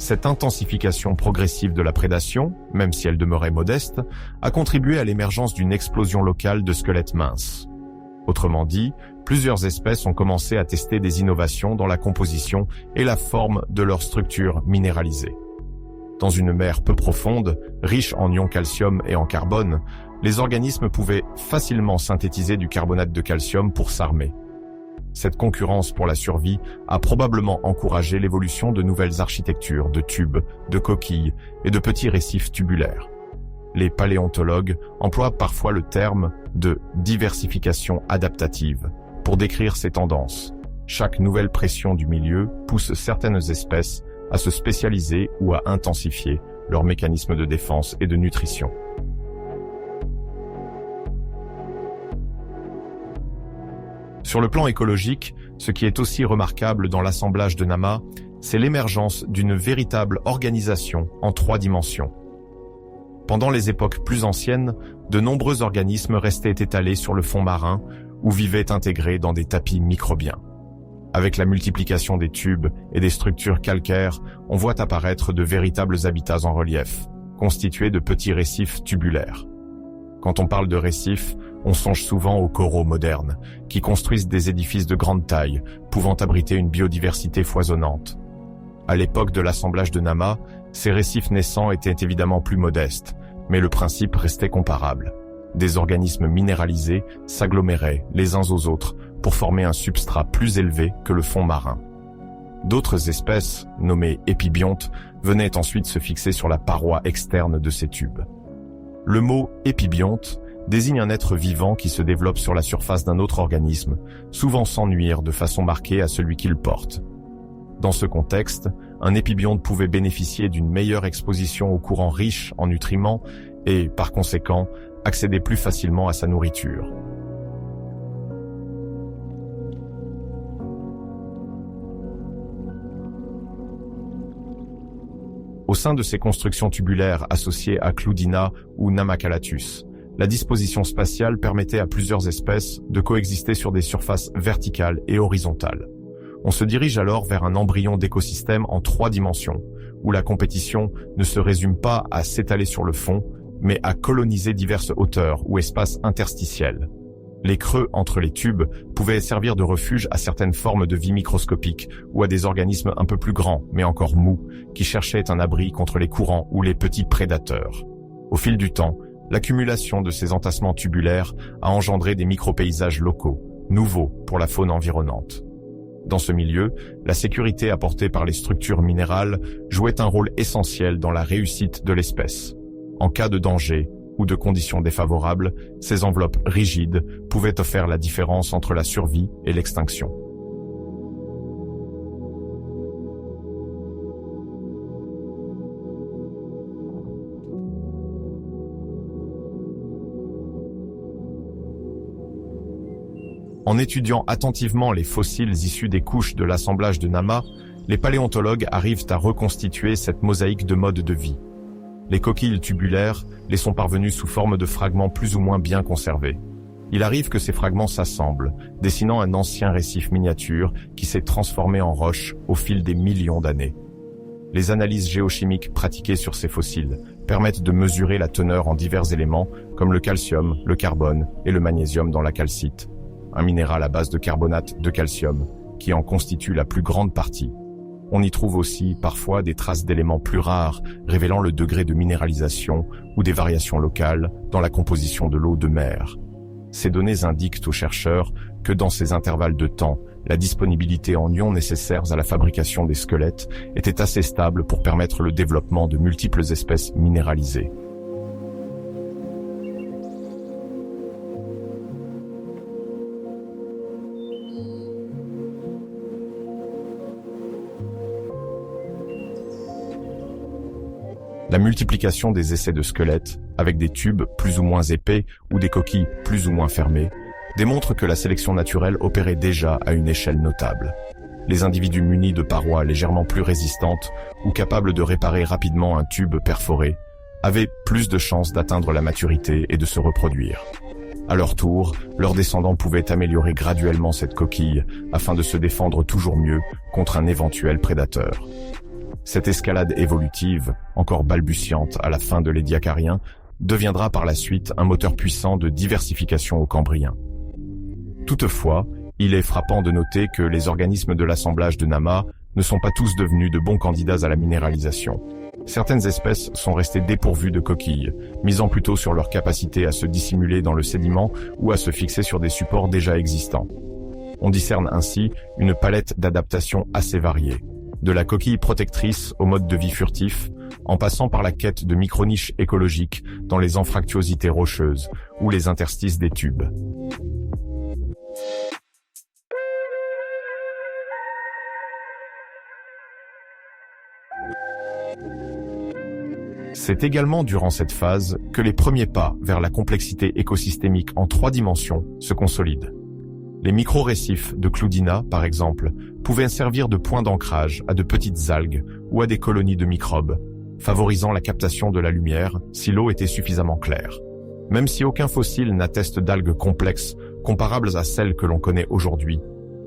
Cette intensification progressive de la prédation, même si elle demeurait modeste, a contribué à l'émergence d'une explosion locale de squelettes minces. Autrement dit, Plusieurs espèces ont commencé à tester des innovations dans la composition et la forme de leur structure minéralisée. Dans une mer peu profonde, riche en ions calcium et en carbone, les organismes pouvaient facilement synthétiser du carbonate de calcium pour s'armer. Cette concurrence pour la survie a probablement encouragé l'évolution de nouvelles architectures de tubes, de coquilles et de petits récifs tubulaires. Les paléontologues emploient parfois le terme de diversification adaptative pour décrire ces tendances. Chaque nouvelle pression du milieu pousse certaines espèces à se spécialiser ou à intensifier leurs mécanismes de défense et de nutrition. Sur le plan écologique, ce qui est aussi remarquable dans l'assemblage de Nama, c'est l'émergence d'une véritable organisation en 3 dimensions. Pendant les époques plus anciennes, de nombreux organismes restaient étalés sur le fond marin ou vivaient intégrés dans des tapis microbiens. Avec la multiplication des tubes et des structures calcaires, on voit apparaître de véritables habitats en relief, constitués de petits récifs tubulaires. Quand on parle de récifs, on songe souvent aux coraux modernes, qui construisent des édifices de grande taille, pouvant abriter une biodiversité foisonnante. À l'époque de l'assemblage de Nama, ces récifs naissants étaient évidemment plus modestes, mais le principe restait comparable. Des organismes minéralisés s'aggloméraient les uns aux autres pour former un substrat plus élevé que le fond marin. D'autres espèces, nommées épibiontes, venaient ensuite se fixer sur la paroi externe de ces tubes. Le mot épibionte désigne un être vivant qui se développe sur la surface d'un autre organisme, souvent sans nuire de façon marquée à celui qui le porte. Dans ce contexte, un épibionte pouvait bénéficier d'une meilleure exposition aux courants riches en nutriments et, par conséquent, accéder plus facilement à sa nourriture. Au sein de ces constructions tubulaires associées à Cloudina ou Namacalathus, la disposition spatiale permettait à plusieurs espèces de coexister sur des surfaces verticales et horizontales. On se dirige alors vers un embryon d'écosystème en 3 dimensions, où la compétition ne se résume pas à s'étaler sur le fond, mais à coloniser diverses hauteurs ou espaces interstitiels. Les creux entre les tubes pouvaient servir de refuge à certaines formes de vie microscopiques ou à des organismes un peu plus grands, mais encore mous, qui cherchaient un abri contre les courants ou les petits prédateurs. Au fil du temps, l'accumulation de ces entassements tubulaires a engendré des micropaysages locaux, nouveaux pour la faune environnante. Dans ce milieu, la sécurité apportée par les structures minérales jouait un rôle essentiel dans la réussite de l'espèce. En cas de danger ou de conditions défavorables, ces enveloppes rigides pouvaient faire la différence entre la survie et l'extinction. En étudiant attentivement les fossiles issus des couches de l'assemblage de Nama, les paléontologues arrivent à reconstituer cette mosaïque de modes de vie. Les coquilles tubulaires les sont parvenues sous forme de fragments plus ou moins bien conservés. Il arrive que ces fragments s'assemblent, dessinant un ancien récif miniature qui s'est transformé en roche au fil des millions d'années. Les analyses géochimiques pratiquées sur ces fossiles permettent de mesurer la teneur en divers éléments comme le calcium, le carbone et le magnésium dans la calcite, un minéral à base de carbonate de calcium qui en constitue la plus grande partie. On y trouve aussi parfois des traces d'éléments plus rares révélant le degré de minéralisation ou des variations locales dans la composition de l'eau de mer. Ces données indiquent aux chercheurs que dans ces intervalles de temps, la disponibilité en ions nécessaires à la fabrication des squelettes était assez stable pour permettre le développement de multiples espèces minéralisées. La multiplication des essais de squelettes, avec des tubes plus ou moins épais ou des coquilles plus ou moins fermées, démontre que la sélection naturelle opérait déjà à une échelle notable. Les individus munis de parois légèrement plus résistantes ou capables de réparer rapidement un tube perforé avaient plus de chances d'atteindre la maturité et de se reproduire. À leur tour, leurs descendants pouvaient améliorer graduellement cette coquille afin de se défendre toujours mieux contre un éventuel prédateur. Cette escalade évolutive, encore balbutiante à la fin de l'Édiacarien, deviendra par la suite un moteur puissant de diversification au Cambrien. Toutefois, Il est frappant de noter que les organismes de l'assemblage de Nama ne sont pas tous devenus de bons candidats à la minéralisation. Certaines espèces sont restées dépourvues de coquilles, misant plutôt sur leur capacité à se dissimuler dans le sédiment ou à se fixer sur des supports déjà existants. On discerne ainsi une palette d'adaptations assez variée, de la coquille protectrice au mode de vie furtif, en passant par la quête de micro-niches écologiques dans les anfractuosités rocheuses ou les interstices des tubes. C'est également durant cette phase que les premiers pas vers la complexité écosystémique en 3 dimensions se consolident. Les micro-récifs de Cloudina, par exemple, pouvaient servir de point d'ancrage à de petites algues ou à des colonies de microbes, favorisant la captation de la lumière si l'eau était suffisamment claire. Même si aucun fossile n'atteste d'algues complexes comparables à celles que l'on connaît aujourd'hui,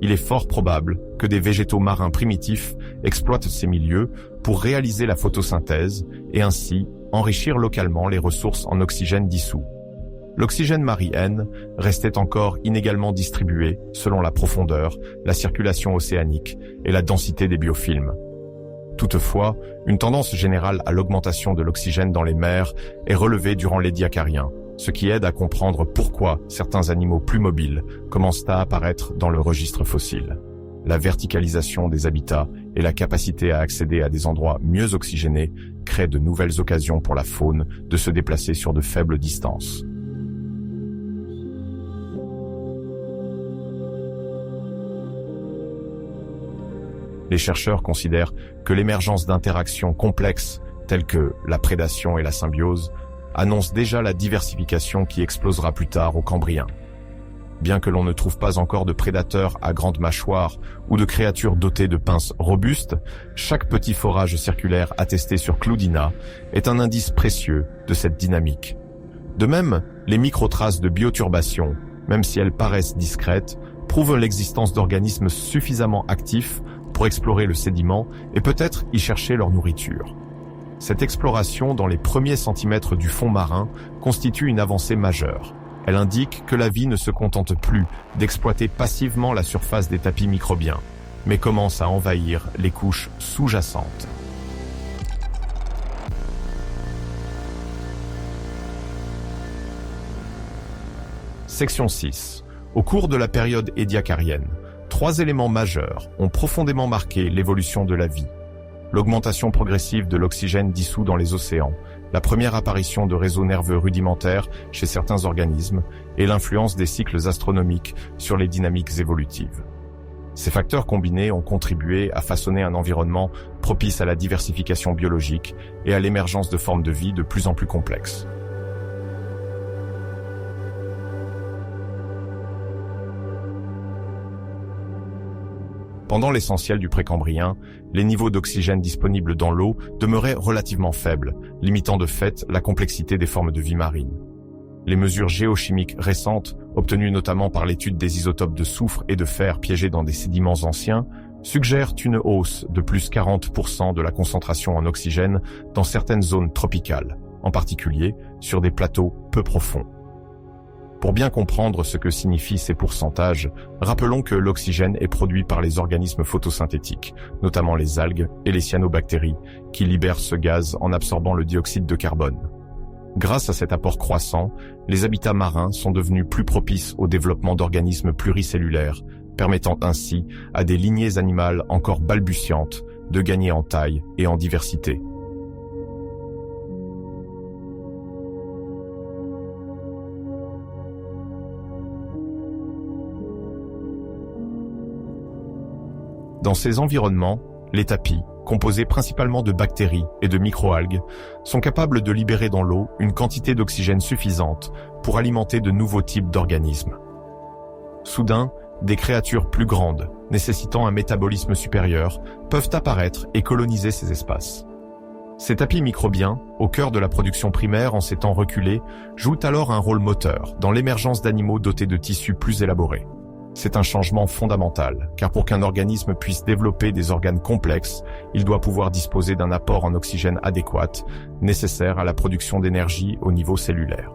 il est fort probable que des végétaux marins primitifs exploitent ces milieux pour réaliser la photosynthèse et ainsi enrichir localement les ressources en oxygène dissous. L'oxygène marine restait encore inégalement distribué selon la profondeur, la circulation océanique et la densité des biofilms. Toutefois, une tendance générale à l'augmentation de l'oxygène dans les mers est relevée durant l'Édiacariens, ce qui aide à comprendre pourquoi certains animaux plus mobiles commencent à apparaître dans le registre fossile. La verticalisation des habitats et la capacité à accéder à des endroits mieux oxygénés créent de nouvelles occasions pour la faune de se déplacer sur de faibles distances. Les chercheurs considèrent que l'émergence d'interactions complexes telles que la prédation et la symbiose annonce déjà la diversification qui explosera plus tard au Cambrien. Bien que l'on ne trouve pas encore de prédateurs à grande mâchoire ou de créatures dotées de pinces robustes, chaque petit forage circulaire attesté sur Cloudina est un indice précieux de cette dynamique. De même, les microtraces de bioturbation, même si elles paraissent discrètes, prouvent l'existence d'organismes suffisamment actifs pour explorer le sédiment et peut-être y chercher leur nourriture. Cette exploration dans les premiers centimètres du fond marin constitue une avancée majeure. Elle indique que la vie ne se contente plus d'exploiter passivement la surface des tapis microbiens, mais commence à envahir les couches sous-jacentes. Section 6. Au cours de la période édiacarienne, 3 éléments majeurs ont profondément marqué l'évolution de la vie. L'augmentation progressive de l'oxygène dissous dans les océans, la première apparition de réseaux nerveux rudimentaires chez certains organismes et l'influence des cycles astronomiques sur les dynamiques évolutives. Ces facteurs combinés ont contribué à façonner un environnement propice à la diversification biologique et à l'émergence de formes de vie de plus en plus complexes. Pendant l'essentiel du précambrien, les niveaux d'oxygène disponibles dans l'eau demeuraient relativement faibles, limitant de fait la complexité des formes de vie marine. Les mesures géochimiques récentes, obtenues notamment par l'étude des isotopes de soufre et de fer piégés dans des sédiments anciens, suggèrent une hausse de plus 40% de la concentration en oxygène dans certaines zones tropicales, en particulier sur des plateaux peu profonds. Pour bien comprendre ce que signifient ces pourcentages, rappelons que l'oxygène est produit par les organismes photosynthétiques, notamment les algues et les cyanobactéries, qui libèrent ce gaz en absorbant le dioxyde de carbone. Grâce à cet apport croissant, les habitats marins sont devenus plus propices au développement d'organismes pluricellulaires, permettant ainsi à des lignées animales encore balbutiantes de gagner en taille et en diversité. Dans ces environnements, les tapis, composés principalement de bactéries et de microalgues, sont capables de libérer dans l'eau une quantité d'oxygène suffisante pour alimenter de nouveaux types d'organismes. Soudain, des créatures plus grandes, nécessitant un métabolisme supérieur, peuvent apparaître et coloniser ces espaces. Ces tapis microbiens, au cœur de la production primaire en ces temps reculés, jouent alors un rôle moteur dans l'émergence d'animaux dotés de tissus plus élaborés. C'est un changement fondamental, car pour qu'un organisme puisse développer des organes complexes, il doit pouvoir disposer d'un apport en oxygène adéquat, nécessaire à la production d'énergie au niveau cellulaire.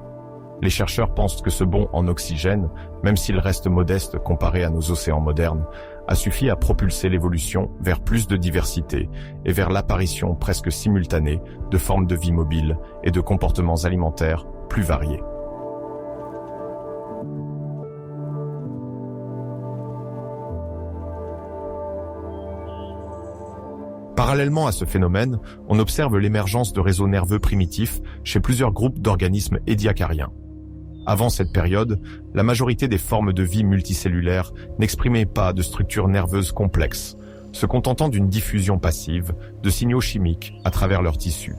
Les chercheurs pensent que ce bond en oxygène, même s'il reste modeste comparé à nos océans modernes, a suffi à propulser l'évolution vers plus de diversité et vers l'apparition presque simultanée de formes de vie mobiles et de comportements alimentaires plus variés. Parallèlement à ce phénomène, on observe l'émergence de réseaux nerveux primitifs chez plusieurs groupes d'organismes édiacariens. Avant cette période, la majorité des formes de vie multicellulaires n'exprimaient pas de structures nerveuses complexes, se contentant d'une diffusion passive de signaux chimiques à travers leurs tissus.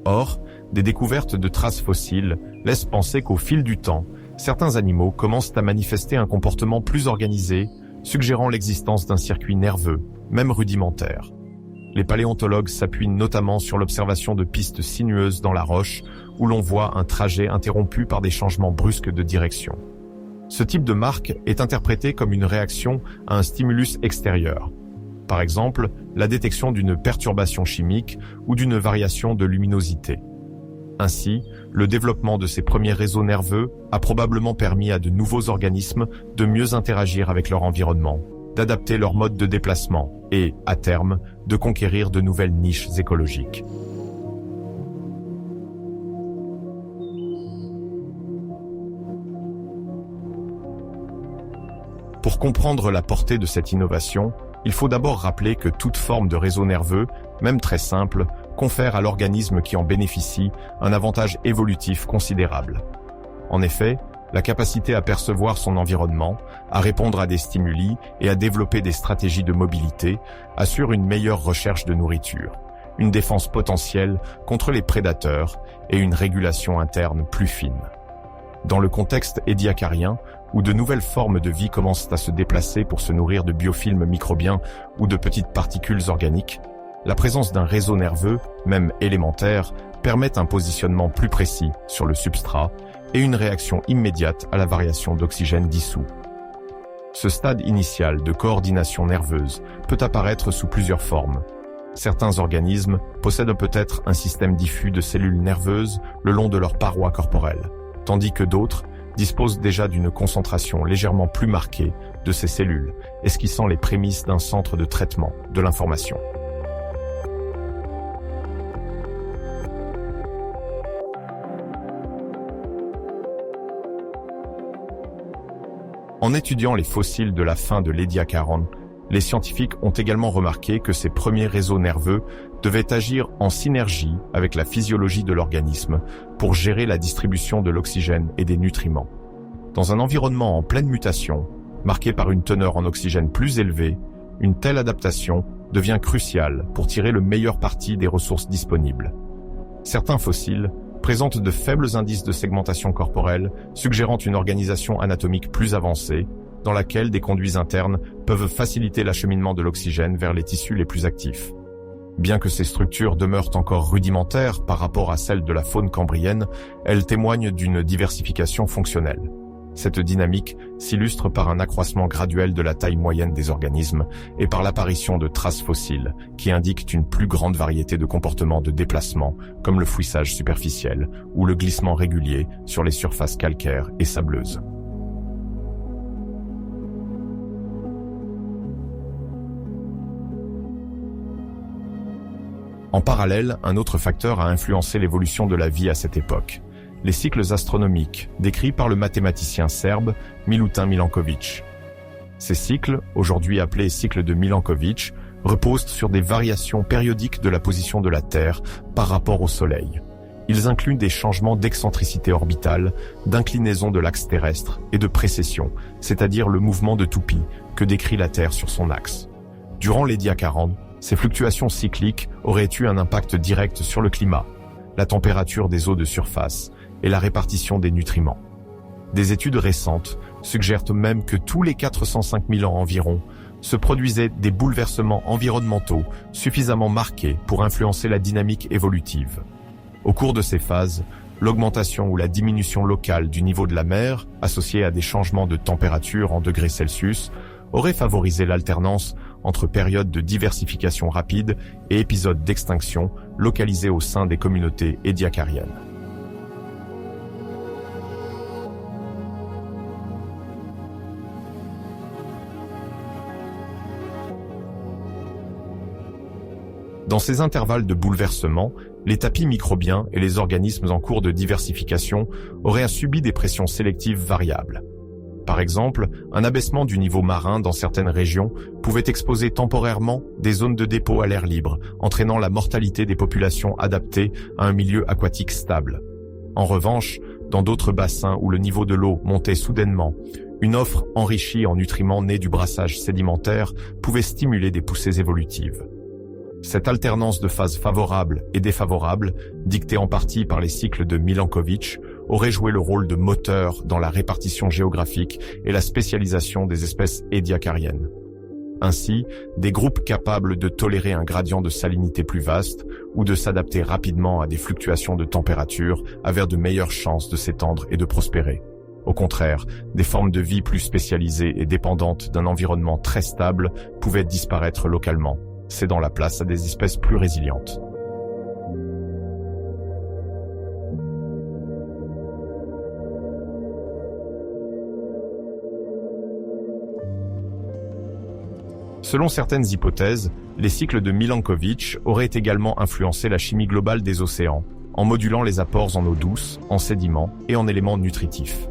Or, des découvertes de traces fossiles laissent penser qu'au fil du temps, certains animaux commencent à manifester un comportement plus organisé, suggérant l'existence d'un circuit nerveux, même rudimentaire. Les paléontologues s'appuient notamment sur l'observation de pistes sinueuses dans la roche, où l'on voit un trajet interrompu par des changements brusques de direction. Ce type de marque est interprété comme une réaction à un stimulus extérieur. Par exemple, la détection d'une perturbation chimique ou d'une variation de luminosité. Ainsi, le développement de ces premiers réseaux nerveux a probablement permis à de nouveaux organismes de mieux interagir avec leur environnement, d'adapter leur mode de déplacement et, à terme, de conquérir de nouvelles niches écologiques. Pour comprendre la portée de cette innovation, il faut d'abord rappeler que toute forme de réseau nerveux, même très simple, confère à l'organisme qui en bénéficie un avantage évolutif considérable. En effet, la capacité à percevoir son environnement, à répondre à des stimuli et à développer des stratégies de mobilité assure une meilleure recherche de nourriture, une défense potentielle contre les prédateurs et une régulation interne plus fine. Dans le contexte édiacarien, où de nouvelles formes de vie commencent à se déplacer pour se nourrir de biofilms microbiens ou de petites particules organiques, la présence d'un réseau nerveux, même élémentaire, permet un positionnement plus précis sur le substrat et une réaction immédiate à la variation d'oxygène dissous. Ce stade initial de coordination nerveuse peut apparaître sous plusieurs formes. Certains organismes possèdent peut-être un système diffus de cellules nerveuses le long de leurs parois corporelles, tandis que d'autres disposent déjà d'une concentration légèrement plus marquée de ces cellules, esquissant les prémices d'un centre de traitement de l'information. En étudiant les fossiles de la fin de l'Édiacaran, les scientifiques ont également remarqué que ces premiers réseaux nerveux devaient agir en synergie avec la physiologie de l'organisme pour gérer la distribution de l'oxygène et des nutriments. Dans un environnement en pleine mutation, marqué par une teneur en oxygène plus élevée, une telle adaptation devient cruciale pour tirer le meilleur parti des ressources disponibles. Certains fossiles présentent de faibles indices de segmentation corporelle, suggérant une organisation anatomique plus avancée, dans laquelle des conduits internes peuvent faciliter l'acheminement de l'oxygène vers les tissus les plus actifs. Bien que ces structures demeurent encore rudimentaires par rapport à celles de la faune cambrienne, elles témoignent d'une diversification fonctionnelle. Cette dynamique s'illustre par un accroissement graduel de la taille moyenne des organismes et par l'apparition de traces fossiles qui indiquent une plus grande variété de comportements de déplacement comme le fouissage superficiel ou le glissement régulier sur les surfaces calcaires et sableuses. En parallèle, un autre facteur a influencé l'évolution de la vie à cette époque. Les cycles astronomiques, décrits par le mathématicien serbe Milutin Milanković. Ces cycles, aujourd'hui appelés cycles de Milanković, reposent sur des variations périodiques de la position de la Terre par rapport au Soleil. Ils incluent des changements d'excentricité orbitale, d'inclinaison de l'axe terrestre et de précession, c'est-à-dire le mouvement de toupie que décrit la Terre sur son axe. Durant l'Édiacaran, ces fluctuations cycliques auraient eu un impact direct sur le climat, la température des eaux de surface et la répartition des nutriments. Des études récentes suggèrent même que tous les 405 000 ans environ se produisaient des bouleversements environnementaux suffisamment marqués pour influencer la dynamique évolutive. Au cours de ces phases, l'augmentation ou la diminution locale du niveau de la mer, associée à des changements de température en degrés Celsius, aurait favorisé l'alternance entre périodes de diversification rapide et épisodes d'extinction localisés au sein des communautés édiacariennes. Dans ces intervalles de bouleversement, les tapis microbiens et les organismes en cours de diversification auraient subi des pressions sélectives variables. Par exemple, un abaissement du niveau marin dans certaines régions pouvait exposer temporairement des zones de dépôt à l'air libre, entraînant la mortalité des populations adaptées à un milieu aquatique stable. En revanche, dans d'autres bassins où le niveau de l'eau montait soudainement, une offre enrichie en nutriments nés du brassage sédimentaire pouvait stimuler des poussées évolutives. Cette alternance de phases favorables et défavorables, dictée en partie par les cycles de Milankovitch, aurait joué le rôle de moteur dans la répartition géographique et la spécialisation des espèces édiacariennes. Ainsi, des groupes capables de tolérer un gradient de salinité plus vaste ou de s'adapter rapidement à des fluctuations de température avaient de meilleures chances de s'étendre et de prospérer. Au contraire, des formes de vie plus spécialisées et dépendantes d'un environnement très stable pouvaient disparaître localement, cédant la place à des espèces plus résilientes. Selon certaines hypothèses, les cycles de Milankovitch auraient également influencé la chimie globale des océans, en modulant les apports en eau douce, en sédiments et en éléments nutritifs.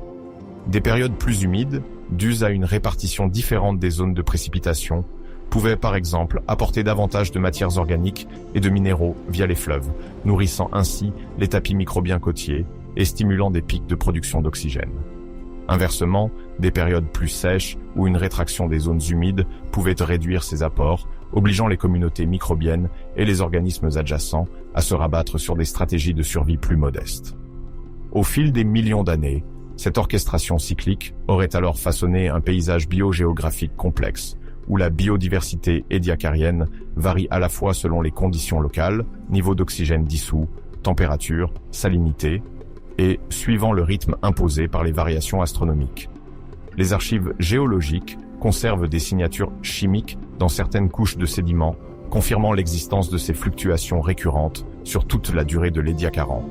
Des périodes plus humides, dues à une répartition différente des zones de précipitation, pouvaient par exemple apporter davantage de matières organiques et de minéraux via les fleuves, nourrissant ainsi les tapis microbiens côtiers et stimulant des pics de production d'oxygène. Inversement, des périodes plus sèches ou une rétraction des zones humides pouvaient réduire ces apports, obligeant les communautés microbiennes et les organismes adjacents à se rabattre sur des stratégies de survie plus modestes. Au fil des millions d'années, cette orchestration cyclique aurait alors façonné un paysage biogéographique complexe, où la biodiversité édiacarienne varie à la fois selon les conditions locales, niveau d'oxygène dissous, température, salinité, et suivant le rythme imposé par les variations astronomiques. Les archives géologiques conservent des signatures chimiques dans certaines couches de sédiments, confirmant l'existence de ces fluctuations récurrentes sur toute la durée de l'Édiacaran.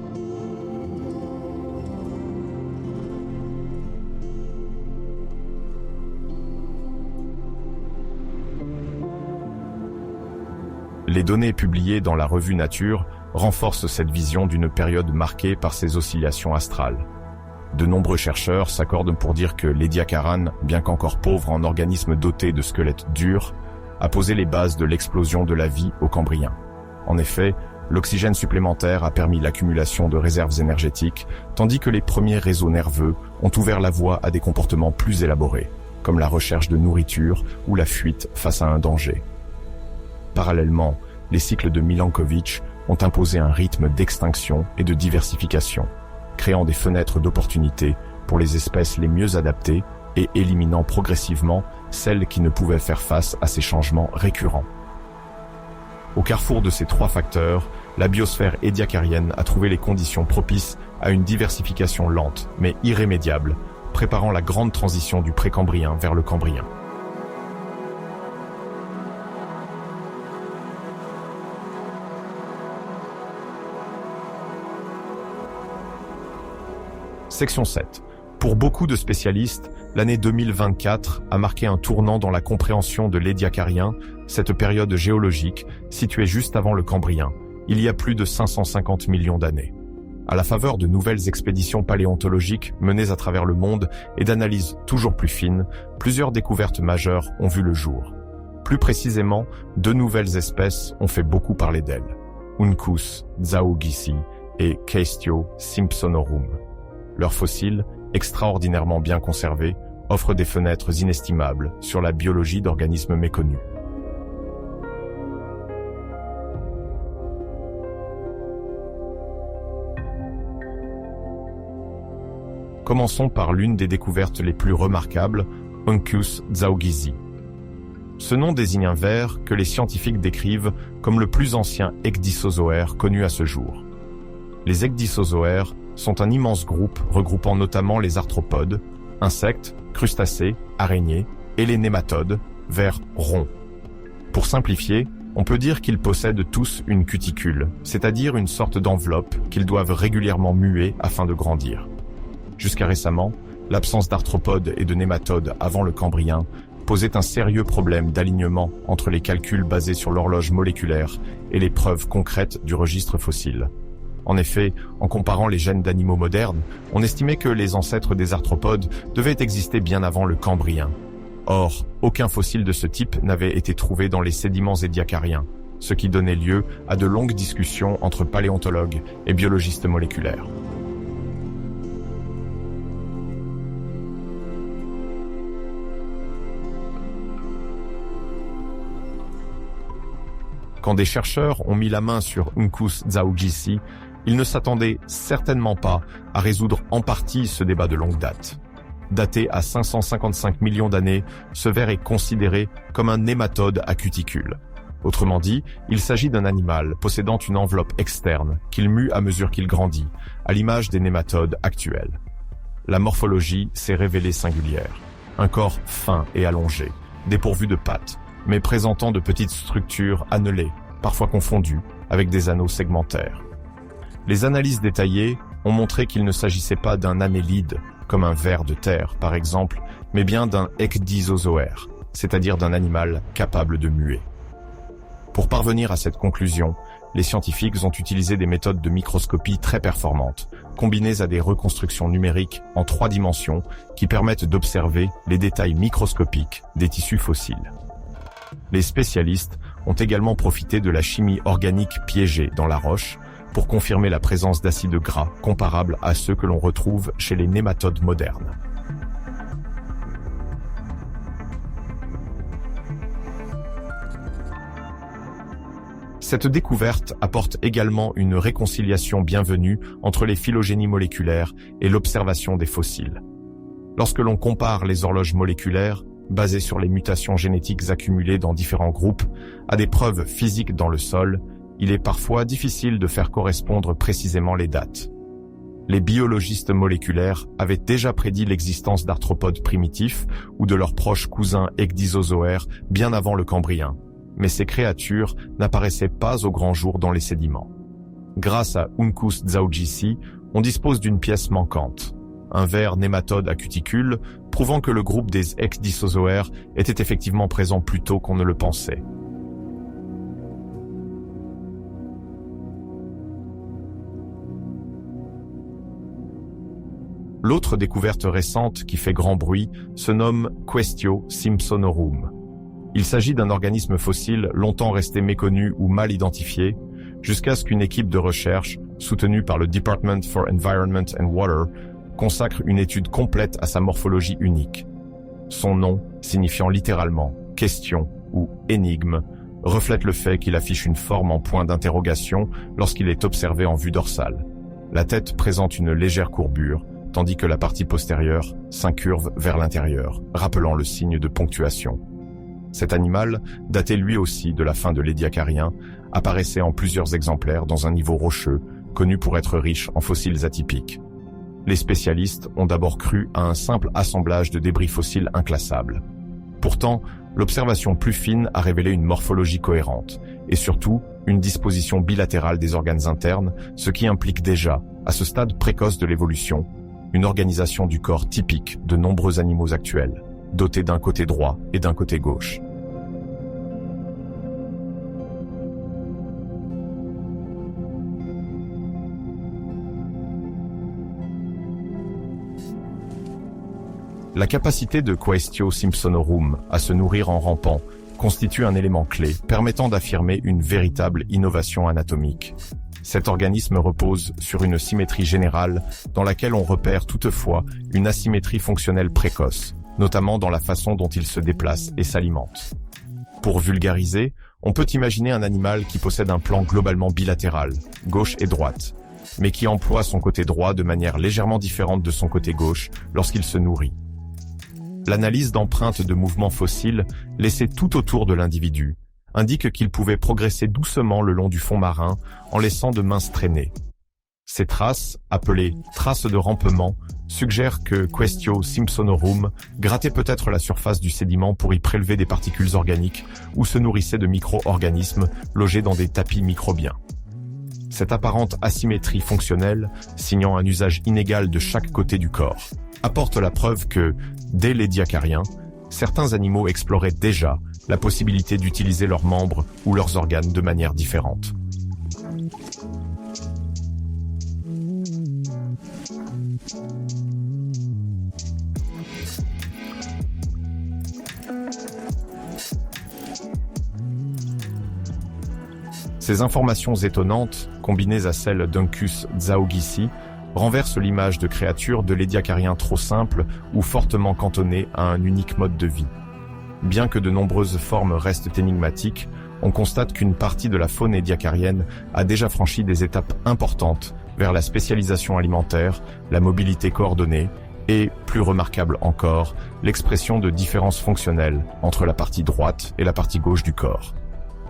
Les données publiées dans la revue Nature renforcent cette vision d'une période marquée par ces oscillations astrales. De nombreux chercheurs s'accordent pour dire que l'Édiacaran, bien qu'encore pauvre en organismes dotés de squelettes durs, a posé les bases de l'explosion de la vie au Cambrien. En effet, l'oxygène supplémentaire a permis l'accumulation de réserves énergétiques, tandis que les premiers réseaux nerveux ont ouvert la voie à des comportements plus élaborés, comme la recherche de nourriture ou la fuite face à un danger. Parallèlement, les cycles de Milankovitch ont imposé un rythme d'extinction et de diversification, créant des fenêtres d'opportunité pour les espèces les mieux adaptées et éliminant progressivement celles qui ne pouvaient faire face à ces changements récurrents. Au carrefour de ces trois facteurs, la biosphère édiacarienne a trouvé les conditions propices à une diversification lente mais irrémédiable, préparant la grande transition du précambrien vers le cambrien. Section 7. Pour beaucoup de spécialistes, l'année 2024 a marqué un tournant dans la compréhension de l'Édiacarien, cette période géologique située juste avant le Cambrien, il y a plus de 550 millions d'années. À la faveur de nouvelles expéditions paléontologiques menées à travers le monde et d'analyses toujours plus fines, plusieurs découvertes majeures ont vu le jour. Plus précisément, deux nouvelles espèces ont fait beaucoup parler d'elles. Uncus zhaoguisi et Caestio simpsonorum. Leurs fossiles, extraordinairement bien conservés, offrent des fenêtres inestimables sur la biologie d'organismes méconnus. Commençons par l'une des découvertes les plus remarquables, Uncus zhaoguisi. Ce nom désigne un ver que les scientifiques décrivent comme le plus ancien ecdysozoaire connu à ce jour. Les ecdysozoaires sont un immense groupe regroupant notamment les arthropodes, insectes, crustacés, araignées et les nématodes, vers ronds. Pour simplifier, on peut dire qu'ils possèdent tous une cuticule, c'est-à-dire une sorte d'enveloppe qu'ils doivent régulièrement muer afin de grandir. Jusqu'à récemment, l'absence d'arthropodes et de nématodes avant le Cambrien posait un sérieux problème d'alignement entre les calculs basés sur l'horloge moléculaire et les preuves concrètes du registre fossile. En effet, en comparant les gènes d'animaux modernes, on estimait que les ancêtres des arthropodes devaient exister bien avant le Cambrien. Or, aucun fossile de ce type n'avait été trouvé dans les sédiments édiacariens, ce qui donnait lieu à de longues discussions entre paléontologues et biologistes moléculaires. Quand des chercheurs ont mis la main sur Uncus Zaougisi, ils ne s'attendaient certainement pas à résoudre en partie ce débat de longue date. Daté à 555 millions d'années, ce ver est considéré comme un nématode à cuticule. Autrement dit, il s'agit d'un animal possédant une enveloppe externe qu'il mue à mesure qu'il grandit, à l'image des nématodes actuels. La morphologie s'est révélée singulière. Un corps fin et allongé, dépourvu de pattes, mais présentant de petites structures annelées, parfois confondues, avec des anneaux segmentaires. Les analyses détaillées ont montré qu'il ne s'agissait pas d'un annélide, comme un ver de terre par exemple, mais bien d'un ecdysozoaire, c'est-à-dire d'un animal capable de muer. Pour parvenir à cette conclusion, les scientifiques ont utilisé des méthodes de microscopie très performantes, combinées à des reconstructions numériques en 3 dimensions qui permettent d'observer les détails microscopiques des tissus fossiles. Les spécialistes ont également profité de la chimie organique piégée dans la roche pour confirmer la présence d'acides gras comparables à ceux que l'on retrouve chez les nématodes modernes. Cette découverte apporte également une réconciliation bienvenue entre les phylogénies moléculaires et l'observation des fossiles. Lorsque l'on compare les horloges moléculaires, basées sur les mutations génétiques accumulées dans différents groupes, à des preuves physiques dans le sol, il est parfois difficile de faire correspondre précisément les dates. Les biologistes moléculaires avaient déjà prédit l'existence d'arthropodes primitifs ou de leurs proches cousins ecdysozoaires bien avant le Cambrien, mais ces créatures n'apparaissaient pas au grand jour dans les sédiments. Grâce à Uncus Zaougisi, on dispose d'une pièce manquante, un ver nématode à cuticule, prouvant que le groupe des ecdysozoaires était effectivement présent plus tôt qu'on ne le pensait. L'autre découverte récente qui fait grand bruit se nomme Quaestio simpsonorum. Il s'agit d'un organisme fossile longtemps resté méconnu ou mal identifié, jusqu'à ce qu'une équipe de recherche, soutenue par le Department for Environment and Water, consacre une étude complète à sa morphologie unique. Son nom, signifiant littéralement « question » ou « énigme », reflète le fait qu'il affiche une forme en point d'interrogation lorsqu'il est observé en vue dorsale. La tête présente une légère courbure, tandis que la partie postérieure s'incurve vers l'intérieur, rappelant le signe de ponctuation. Cet animal, daté lui aussi de la fin de l'Édiacarien, apparaissait en plusieurs exemplaires dans un niveau rocheux, connu pour être riche en fossiles atypiques. Les spécialistes ont d'abord cru à un simple assemblage de débris fossiles inclassables. Pourtant, l'observation plus fine a révélé une morphologie cohérente, et surtout, une disposition bilatérale des organes internes, ce qui implique déjà, à ce stade précoce de l'évolution, une organisation du corps typique de nombreux animaux actuels, dotés d'un côté droit et d'un côté gauche. La capacité de Quaestio simpsonorum à se nourrir en rampant constitue un élément clé permettant d'affirmer une véritable innovation anatomique. Cet organisme repose sur une symétrie générale dans laquelle on repère toutefois une asymétrie fonctionnelle précoce, notamment dans la façon dont il se déplace et s'alimente. Pour vulgariser, on peut imaginer un animal qui possède un plan globalement bilatéral, gauche et droite, mais qui emploie son côté droit de manière légèrement différente de son côté gauche lorsqu'il se nourrit. L'analyse d'empreintes de mouvements fossiles laissées tout autour de l'individu indique qu'il pouvait progresser doucement le long du fond marin en laissant de minces traînées. Ces traces, appelées traces de rampement, suggèrent que Quaestio simpsonorum grattait peut-être la surface du sédiment pour y prélever des particules organiques ou se nourrissait de micro-organismes logés dans des tapis microbiens. Cette apparente asymétrie fonctionnelle, signant un usage inégal de chaque côté du corps, apporte la preuve que, dès l'Édiacarien, certains animaux exploraient déjà la possibilité d'utiliser leurs membres ou leurs organes de manière différente. Ces informations étonnantes, combinées à celles d'Uncus Tsaogysi, renversent l'image de créatures de l'édiacariens trop simples ou fortement cantonnées à un unique mode de vie. Bien que de nombreuses formes restent énigmatiques, on constate qu'une partie de la faune édiacarienne a déjà franchi des étapes importantes vers la spécialisation alimentaire, la mobilité coordonnée et, plus remarquable encore, l'expression de différences fonctionnelles entre la partie droite et la partie gauche du corps.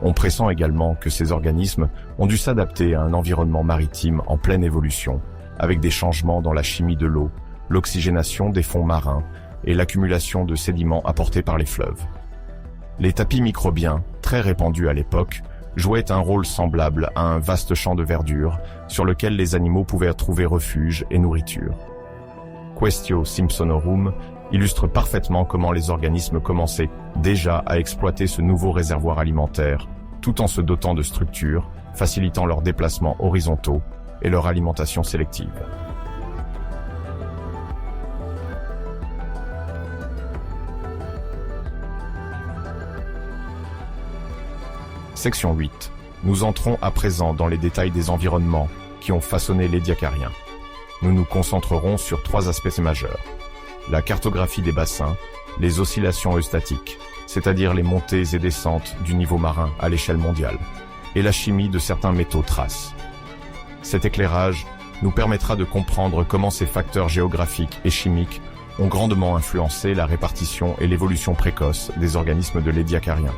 On pressent également que ces organismes ont dû s'adapter à un environnement maritime en pleine évolution, avec des changements dans la chimie de l'eau, l'oxygénation des fonds marins et l'accumulation de sédiments apportés par les fleuves. Les tapis microbiens, très répandus à l'époque, jouaient un rôle semblable à un vaste champ de verdure sur lequel les animaux pouvaient trouver refuge et nourriture. Quaestio Simpsonorum illustre parfaitement comment les organismes commençaient déjà à exploiter ce nouveau réservoir alimentaire, tout en se dotant de structures, facilitant leurs déplacements horizontaux et leur alimentation sélective. Section 8. Nous entrons à présent dans les détails des environnements qui ont façonné l'édiacarien. Nous nous concentrerons sur 3 aspects majeurs. La cartographie des bassins, les oscillations eustatiques, c'est-à-dire les montées et descentes du niveau marin à l'échelle mondiale, et la chimie de certains métaux traces. Cet éclairage nous permettra de comprendre comment ces facteurs géographiques et chimiques ont grandement influencé la répartition et l'évolution précoce des organismes de l'édiacarien.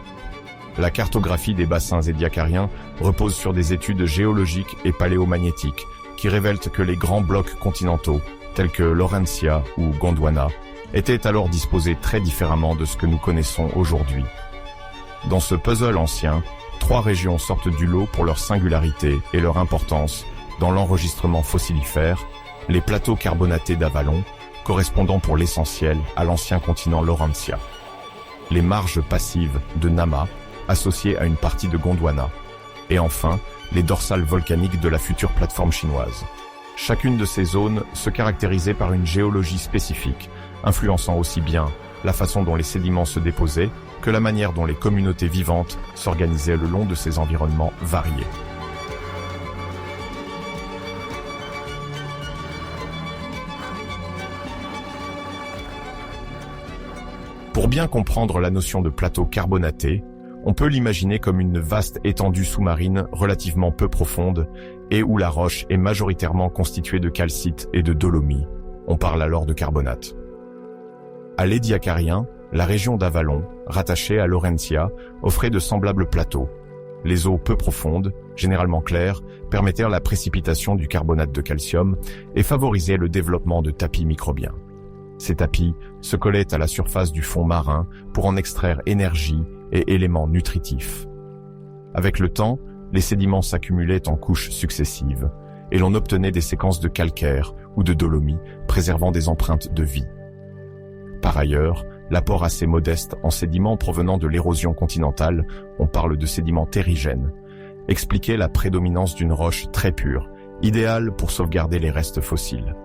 La cartographie des bassins édiacariens repose sur des études géologiques et paléomagnétiques qui révèlent que les grands blocs continentaux, tels que Laurentia ou Gondwana, étaient alors disposés très différemment de ce que nous connaissons aujourd'hui. Dans ce puzzle ancien, 3 régions sortent du lot pour leur singularité et leur importance dans l'enregistrement fossilifère, les plateaux carbonatés d'Avalon, correspondant pour l'essentiel à l'ancien continent Laurentia. Les marges passives de Nama, associées à une partie de Gondwana. Et enfin, les dorsales volcaniques de la future plateforme chinoise. Chacune de ces zones se caractérisait par une géologie spécifique, influençant aussi bien la façon dont les sédiments se déposaient que la manière dont les communautés vivantes s'organisaient le long de ces environnements variés. Pour bien comprendre la notion de plateau carbonaté, on peut l'imaginer comme une vaste étendue sous-marine relativement peu profonde et où la roche est majoritairement constituée de calcite et de dolomie. On parle alors de carbonate. À l'édiacarien, la région d'Avalon, rattachée à Laurentia, offrait de semblables plateaux. Les eaux peu profondes, généralement claires, permettaient la précipitation du carbonate de calcium et favorisaient le développement de tapis microbiens. Ces tapis se collaient à la surface du fond marin pour en extraire énergie et éléments nutritifs. Avec le temps, les sédiments s'accumulaient en couches successives et l'on obtenait des séquences de calcaire ou de dolomie préservant des empreintes de vie. Par ailleurs, l'apport assez modeste en sédiments provenant de l'érosion continentale, on parle de sédiments terrigènes, expliquait la prédominance d'une roche très pure, idéale pour sauvegarder les restes fossiles.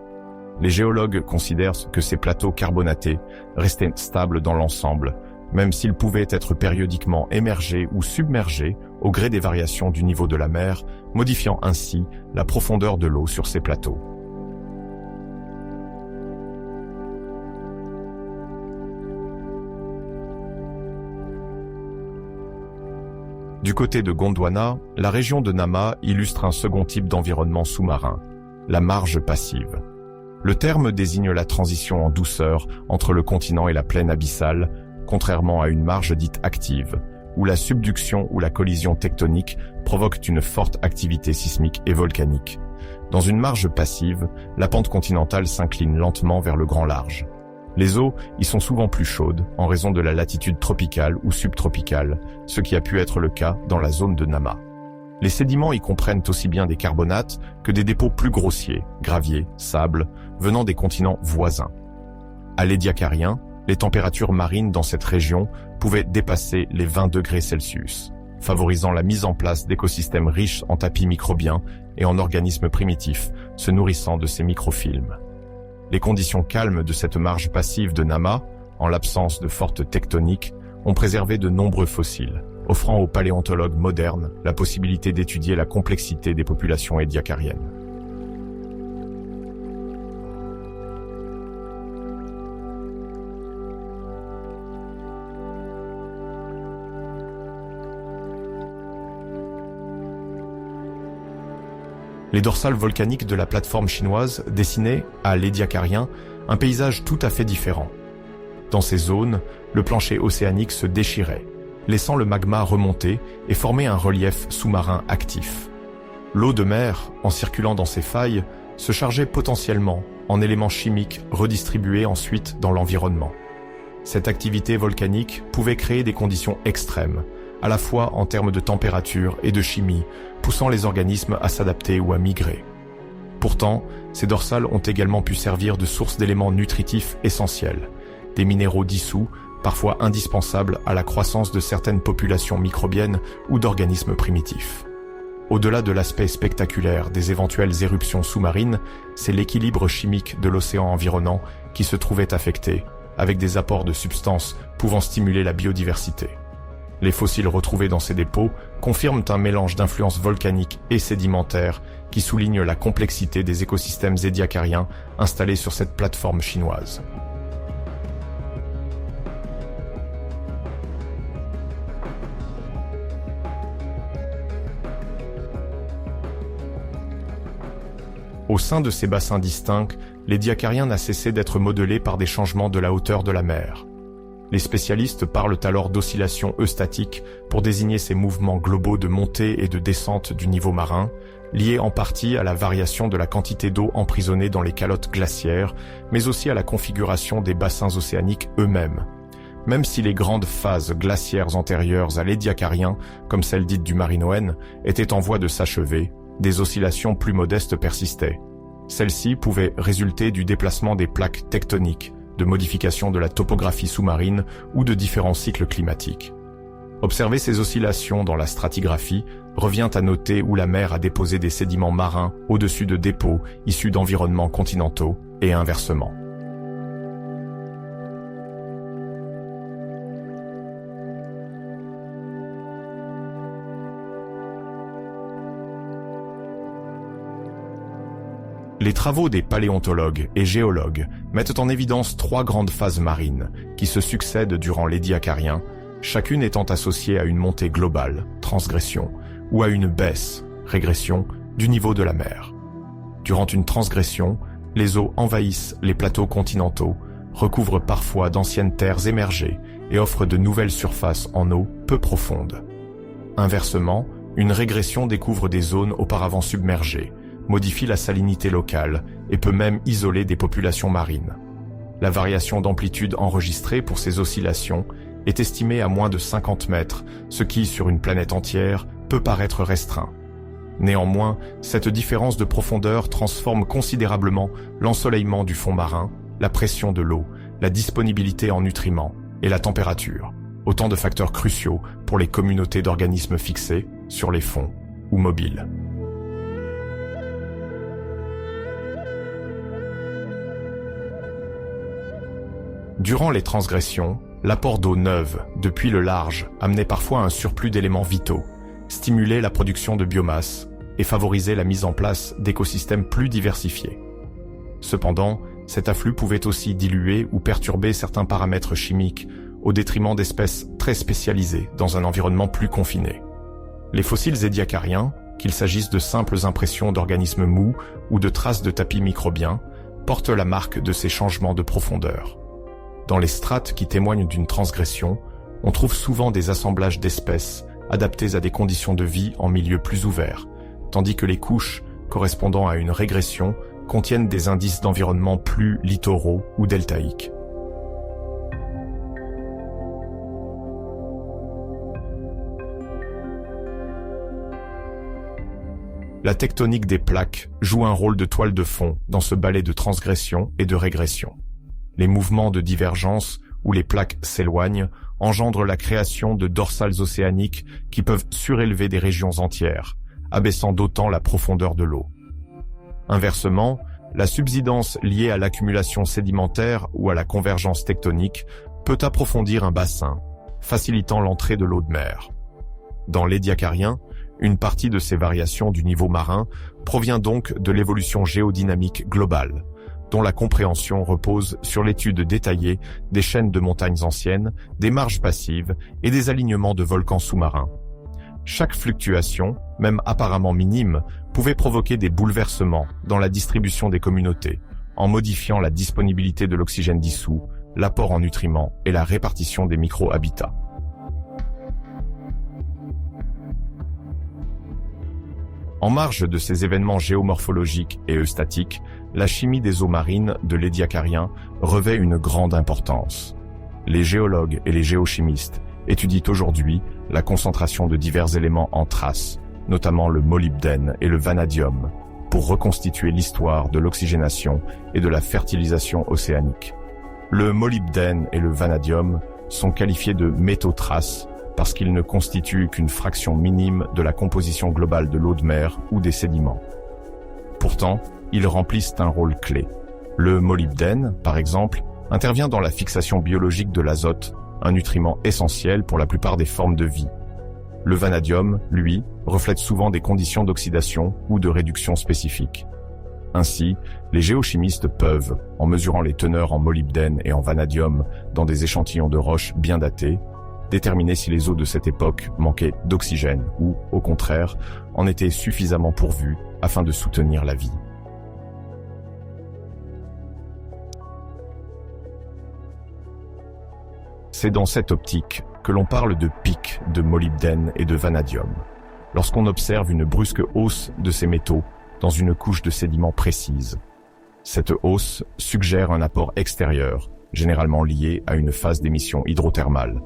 Les géologues considèrent que ces plateaux carbonatés restaient stables dans l'ensemble, même s'ils pouvaient être périodiquement émergés ou submergés au gré des variations du niveau de la mer, modifiant ainsi la profondeur de l'eau sur ces plateaux. Du côté de Gondwana, la région de Nama illustre un second type d'environnement sous-marin, la marge passive. Le terme désigne la transition en douceur entre le continent et la plaine abyssale, contrairement à une marge dite active, où la subduction ou la collision tectonique provoquent une forte activité sismique et volcanique. Dans une marge passive, la pente continentale s'incline lentement vers le grand large. Les eaux y sont souvent plus chaudes en raison de la latitude tropicale ou subtropicale, ce qui a pu être le cas dans la zone de Nama. Les sédiments y comprennent aussi bien des carbonates que des dépôts plus grossiers, gravier, sable, venant des continents voisins. À l'édiacarien, les températures marines dans cette région pouvaient dépasser les 20 degrés Celsius, favorisant la mise en place d'écosystèmes riches en tapis microbiens et en organismes primitifs se nourrissant de ces microfilms. Les conditions calmes de cette marge passive de Nama, en l'absence de fortes tectoniques, ont préservé de nombreux fossiles, offrant aux paléontologues modernes la possibilité d'étudier la complexité des populations édiacariennes. Les dorsales volcaniques de la plateforme chinoise dessinaient, à l'Édiacarien, un paysage tout à fait différent. Dans ces zones, le plancher océanique se déchirait, laissant le magma remonter et former un relief sous-marin actif. L'eau de mer, en circulant dans ces failles, se chargeait potentiellement en éléments chimiques redistribués ensuite dans l'environnement. Cette activité volcanique pouvait créer des conditions extrêmes, à la fois en termes de température et de chimie, poussant les organismes à s'adapter ou à migrer. Pourtant, ces dorsales ont également pu servir de source d'éléments nutritifs essentiels, des minéraux dissous, parfois indispensables à la croissance de certaines populations microbiennes ou d'organismes primitifs. Au-delà de l'aspect spectaculaire des éventuelles éruptions sous-marines, c'est l'équilibre chimique de l'océan environnant qui se trouvait affecté, avec des apports de substances pouvant stimuler la biodiversité. Les fossiles retrouvés dans ces dépôts confirment un mélange d'influences volcaniques et sédimentaires qui souligne la complexité des écosystèmes édiacariens installés sur cette plateforme chinoise. Au sein de ces bassins distincts, l'Édiacarien n'a cessé d'être modelé par des changements de la hauteur de la mer. Les spécialistes parlent alors d'oscillations eustatiques pour désigner ces mouvements globaux de montée et de descente du niveau marin, liés en partie à la variation de la quantité d'eau emprisonnée dans les calottes glaciaires, mais aussi à la configuration des bassins océaniques eux-mêmes. Même si les grandes phases glaciaires antérieures à l'Édiacarien, comme celle dite du Marinoën, étaient en voie de s'achever, des oscillations plus modestes persistaient. Celles-ci pouvaient résulter du déplacement des plaques tectoniques, de modification de la topographie sous-marine ou de différents cycles climatiques. Observer ces oscillations dans la stratigraphie revient à noter où la mer a déposé des sédiments marins au-dessus de dépôts issus d'environnements continentaux et inversement. Les travaux des paléontologues et géologues mettent en évidence trois grandes phases marines qui se succèdent durant l'Édiacarien, chacune étant associée à une montée globale, transgression, ou à une baisse, régression, du niveau de la mer. Durant une transgression, les eaux envahissent les plateaux continentaux, recouvrent parfois d'anciennes terres émergées et offrent de nouvelles surfaces en eau peu profondes. Inversement, une régression découvre des zones auparavant submergées, modifie la salinité locale et peut même isoler des populations marines. La variation d'amplitude enregistrée pour ces oscillations est estimée à moins de 50 mètres, ce qui, sur une planète entière, peut paraître restreint. Néanmoins, cette différence de profondeur transforme considérablement l'ensoleillement du fond marin, la pression de l'eau, la disponibilité en nutriments et la température, autant de facteurs cruciaux pour les communautés d'organismes fixés, sur les fonds ou mobiles. Durant les transgressions, l'apport d'eau neuve, depuis le large, amenait parfois un surplus d'éléments vitaux, stimulait la production de biomasse et favorisait la mise en place d'écosystèmes plus diversifiés. Cependant, cet afflux pouvait aussi diluer ou perturber certains paramètres chimiques au détriment d'espèces très spécialisées dans un environnement plus confiné. Les fossiles édiacariens, qu'il s'agisse de simples impressions d'organismes mous ou de traces de tapis microbiens, portent la marque de ces changements de profondeur. Dans les strates qui témoignent d'une transgression, on trouve souvent des assemblages d'espèces adaptés à des conditions de vie en milieu plus ouvert, tandis que les couches, correspondant à une régression, contiennent des indices d'environnement plus littoraux ou deltaïques. La tectonique des plaques joue un rôle de toile de fond dans ce ballet de transgression et de régression. Les mouvements de divergence où les plaques s'éloignent, engendre la création de dorsales océaniques qui peuvent surélever des régions entières, abaissant d'autant la profondeur de l'eau. Inversement, la subsidence liée à l'accumulation sédimentaire ou à la convergence tectonique peut approfondir un bassin, facilitant l'entrée de l'eau de mer. Dans l'Édiacarien, une partie de ces variations du niveau marin provient donc de l'évolution géodynamique globale, dont la compréhension repose sur l'étude détaillée des chaînes de montagnes anciennes, des marges passives et des alignements de volcans sous-marins. Chaque fluctuation, même apparemment minime, pouvait provoquer des bouleversements dans la distribution des communautés, en modifiant la disponibilité de l'oxygène dissous, l'apport en nutriments et la répartition des micro-habitats. En marge de ces événements géomorphologiques et eustatiques, la chimie des eaux marines de l'Édiacarien revêt une grande importance. Les géologues et les géochimistes étudient aujourd'hui la concentration de divers éléments en traces, notamment le molybdène et le vanadium, pour reconstituer l'histoire de l'oxygénation et de la fertilisation océanique. Le molybdène et le vanadium sont qualifiés de métaux traces parce qu'ils ne constituent qu'une fraction minime de la composition globale de l'eau de mer ou des sédiments. Pourtant, ils remplissent un rôle clé. Le molybdène, par exemple, intervient dans la fixation biologique de l'azote, un nutriment essentiel pour la plupart des formes de vie. Le vanadium, lui, reflète souvent des conditions d'oxydation ou de réduction spécifiques. Ainsi, les géochimistes peuvent, en mesurant les teneurs en molybdène et en vanadium dans des échantillons de roches bien datés, déterminer si les eaux de cette époque manquaient d'oxygène ou, au contraire, en étaient suffisamment pourvues afin de soutenir la vie. C'est dans cette optique que l'on parle de pics de molybdène et de vanadium, lorsqu'on observe une brusque hausse de ces métaux dans une couche de sédiments précise. Cette hausse suggère un apport extérieur, généralement lié à une phase d'émission hydrothermale.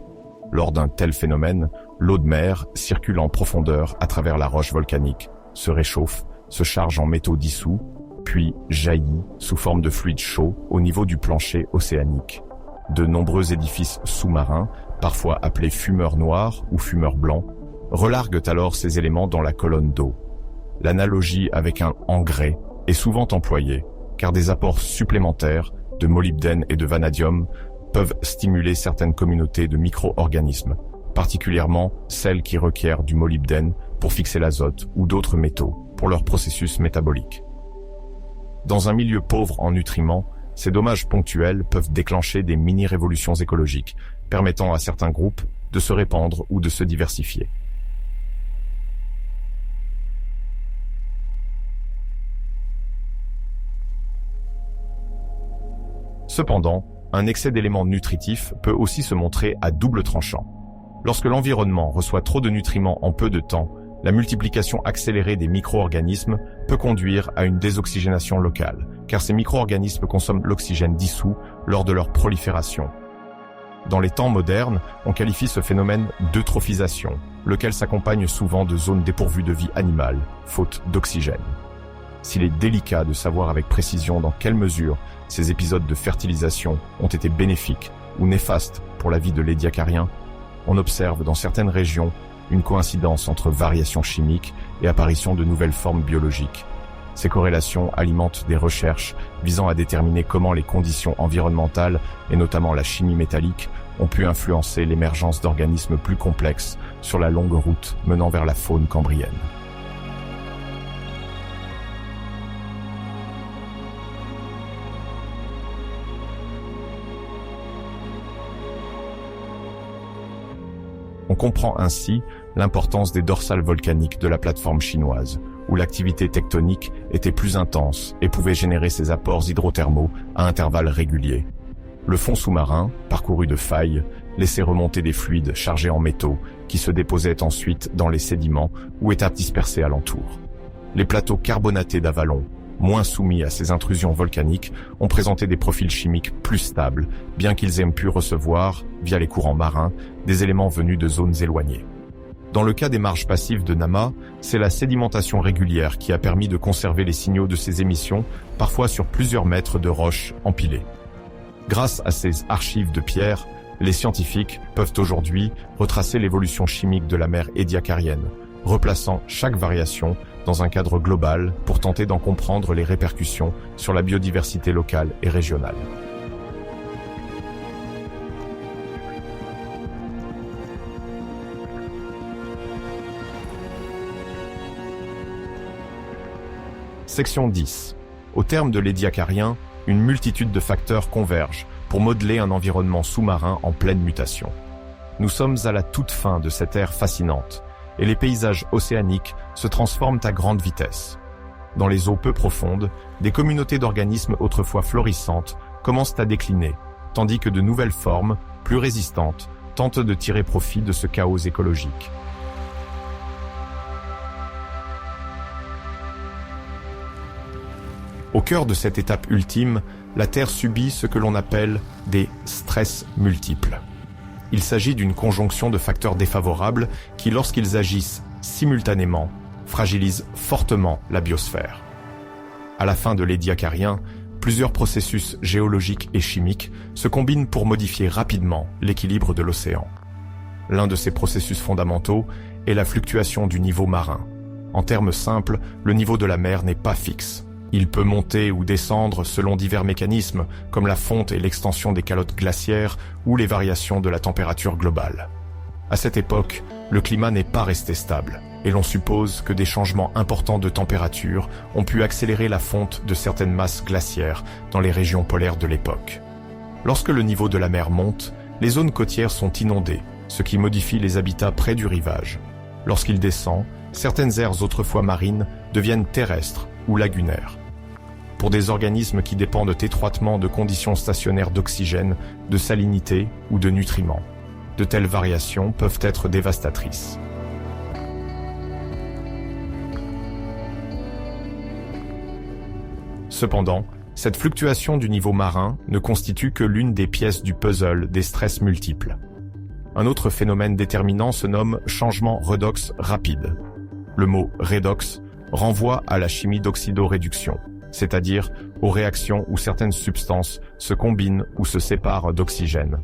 Lors d'un tel phénomène, l'eau de mer circule en profondeur à travers la roche volcanique, se réchauffe, se charge en métaux dissous, puis jaillit sous forme de fluide chaud au niveau du plancher océanique. De nombreux édifices sous-marins, parfois appelés fumeurs noirs ou fumeurs blancs, relarguent alors ces éléments dans la colonne d'eau. L'analogie avec un engrais est souvent employée, car des apports supplémentaires de molybdène et de vanadium peuvent stimuler certaines communautés de micro-organismes, particulièrement celles qui requièrent du molybdène pour fixer l'azote ou d'autres métaux pour leur processus métabolique. Dans un milieu pauvre en nutriments, ces dommages ponctuels peuvent déclencher des mini-révolutions écologiques, permettant à certains groupes de se répandre ou de se diversifier. Cependant, un excès d'éléments nutritifs peut aussi se montrer à double tranchant. Lorsque l'environnement reçoit trop de nutriments en peu de temps, la multiplication accélérée des micro-organismes peut conduire à une désoxygénation locale, car ces micro-organismes consomment l'oxygène dissous lors de leur prolifération. Dans les temps modernes, on qualifie ce phénomène d'eutrophisation, lequel s'accompagne souvent de zones dépourvues de vie animale, faute d'oxygène. S'il est délicat de savoir avec précision dans quelle mesure ces épisodes de fertilisation ont été bénéfiques ou néfastes pour la vie de l'Édiacarien, on observe dans certaines régions une coïncidence entre variations chimiques et apparition de nouvelles formes biologiques. Ces corrélations alimentent des recherches visant à déterminer comment les conditions environnementales, et notamment la chimie métallique, ont pu influencer l'émergence d'organismes plus complexes sur la longue route menant vers la faune cambrienne. On comprend ainsi l'importance des dorsales volcaniques de la plateforme chinoise, où l'activité tectonique était plus intense et pouvait générer ces apports hydrothermaux à intervalles réguliers. Le fond sous-marin, parcouru de failles, laissait remonter des fluides chargés en métaux qui se déposaient ensuite dans les sédiments ou étaient dispersés alentour. Les plateaux carbonatés d'Avalon, moins soumis à ces intrusions volcaniques, ont présenté des profils chimiques plus stables, bien qu'ils aient pu recevoir, via les courants marins, des éléments venus de zones éloignées. Dans le cas des marges passives de Nama, c'est la sédimentation régulière qui a permis de conserver les signaux de ces émissions, parfois sur plusieurs mètres de roches empilées. Grâce à ces archives de pierre, les scientifiques peuvent aujourd'hui retracer l'évolution chimique de la mer édiacarienne, replaçant chaque variation dans un cadre global pour tenter d'en comprendre les répercussions sur la biodiversité locale et régionale. Section 10. Au terme de l'édiacarien, une multitude de facteurs convergent pour modeler un environnement sous-marin en pleine mutation. Nous sommes à la toute fin de cette ère fascinante, et les paysages océaniques se transforment à grande vitesse. Dans les eaux peu profondes, des communautés d'organismes autrefois florissantes commencent à décliner, tandis que de nouvelles formes, plus résistantes, tentent de tirer profit de ce chaos écologique. Au cœur de cette étape ultime, la Terre subit ce que l'on appelle des stress multiples. Il s'agit d'une conjonction de facteurs défavorables qui, lorsqu'ils agissent simultanément, fragilisent fortement la biosphère. À la fin de l'édiacarien, plusieurs processus géologiques et chimiques se combinent pour modifier rapidement l'équilibre de l'océan. L'un de ces processus fondamentaux est la fluctuation du niveau marin. En termes simples, le niveau de la mer n'est pas fixe. Il peut monter ou descendre selon divers mécanismes, comme la fonte et l'extension des calottes glaciaires ou les variations de la température globale. À cette époque, le climat n'est pas resté stable, et l'on suppose que des changements importants de température ont pu accélérer la fonte de certaines masses glaciaires dans les régions polaires de l'époque. Lorsque le niveau de la mer monte, les zones côtières sont inondées, ce qui modifie les habitats près du rivage. Lorsqu'il descend, certaines aires autrefois marines deviennent terrestres ou lagunaires. Pour des organismes qui dépendent étroitement de conditions stationnaires d'oxygène, de salinité ou de nutriments, de telles variations peuvent être dévastatrices. Cependant, cette fluctuation du niveau marin ne constitue que l'une des pièces du puzzle des stress multiples. Un autre phénomène déterminant se nomme changement redox rapide. Le mot redox renvoie à la chimie d'oxydoréduction, c'est-à-dire aux réactions où certaines substances se combinent ou se séparent d'oxygène.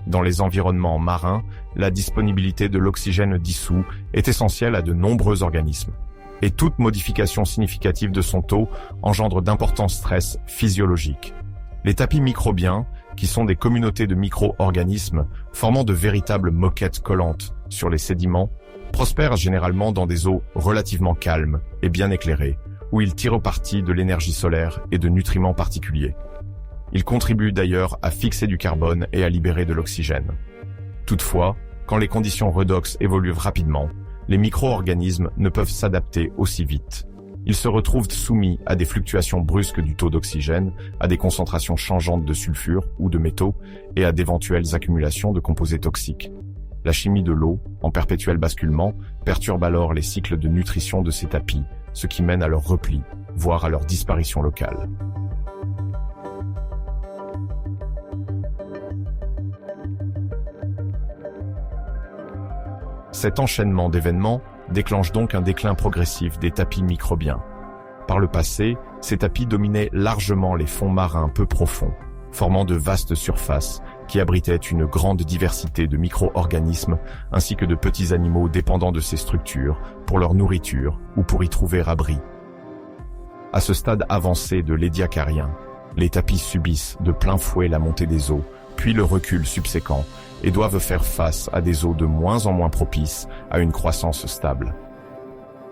Dans les environnements marins, la disponibilité de l'oxygène dissous est essentielle à de nombreux organismes, et toute modification significative de son taux engendre d'importants stress physiologiques. Les tapis microbiens, qui sont des communautés de micro-organismes formant de véritables moquettes collantes sur les sédiments, prospèrent généralement dans des eaux relativement calmes et bien éclairées, où ils tirent parti de l'énergie solaire et de nutriments particuliers. Ils contribuent d'ailleurs à fixer du carbone et à libérer de l'oxygène. Toutefois, quand les conditions redox évoluent rapidement, les micro-organismes ne peuvent s'adapter aussi vite. Ils se retrouvent soumis à des fluctuations brusques du taux d'oxygène, à des concentrations changeantes de sulfure ou de métaux et à d'éventuelles accumulations de composés toxiques. La chimie de l'eau, en perpétuel basculement, perturbe alors les cycles de nutrition de ces tapis, ce qui mène à leur repli, voire à leur disparition locale. Cet enchaînement d'événements déclenche donc un déclin progressif des tapis microbiens. Par le passé, ces tapis dominaient largement les fonds marins peu profonds, formant de vastes surfaces qui abritaient une grande diversité de micro-organismes ainsi que de petits animaux dépendant de ces structures pour leur nourriture ou pour y trouver abri. À ce stade avancé de l'édiacarien, les tapis subissent de plein fouet la montée des eaux, puis le recul subséquent, et doivent faire face à des eaux de moins en moins propices à une croissance stable.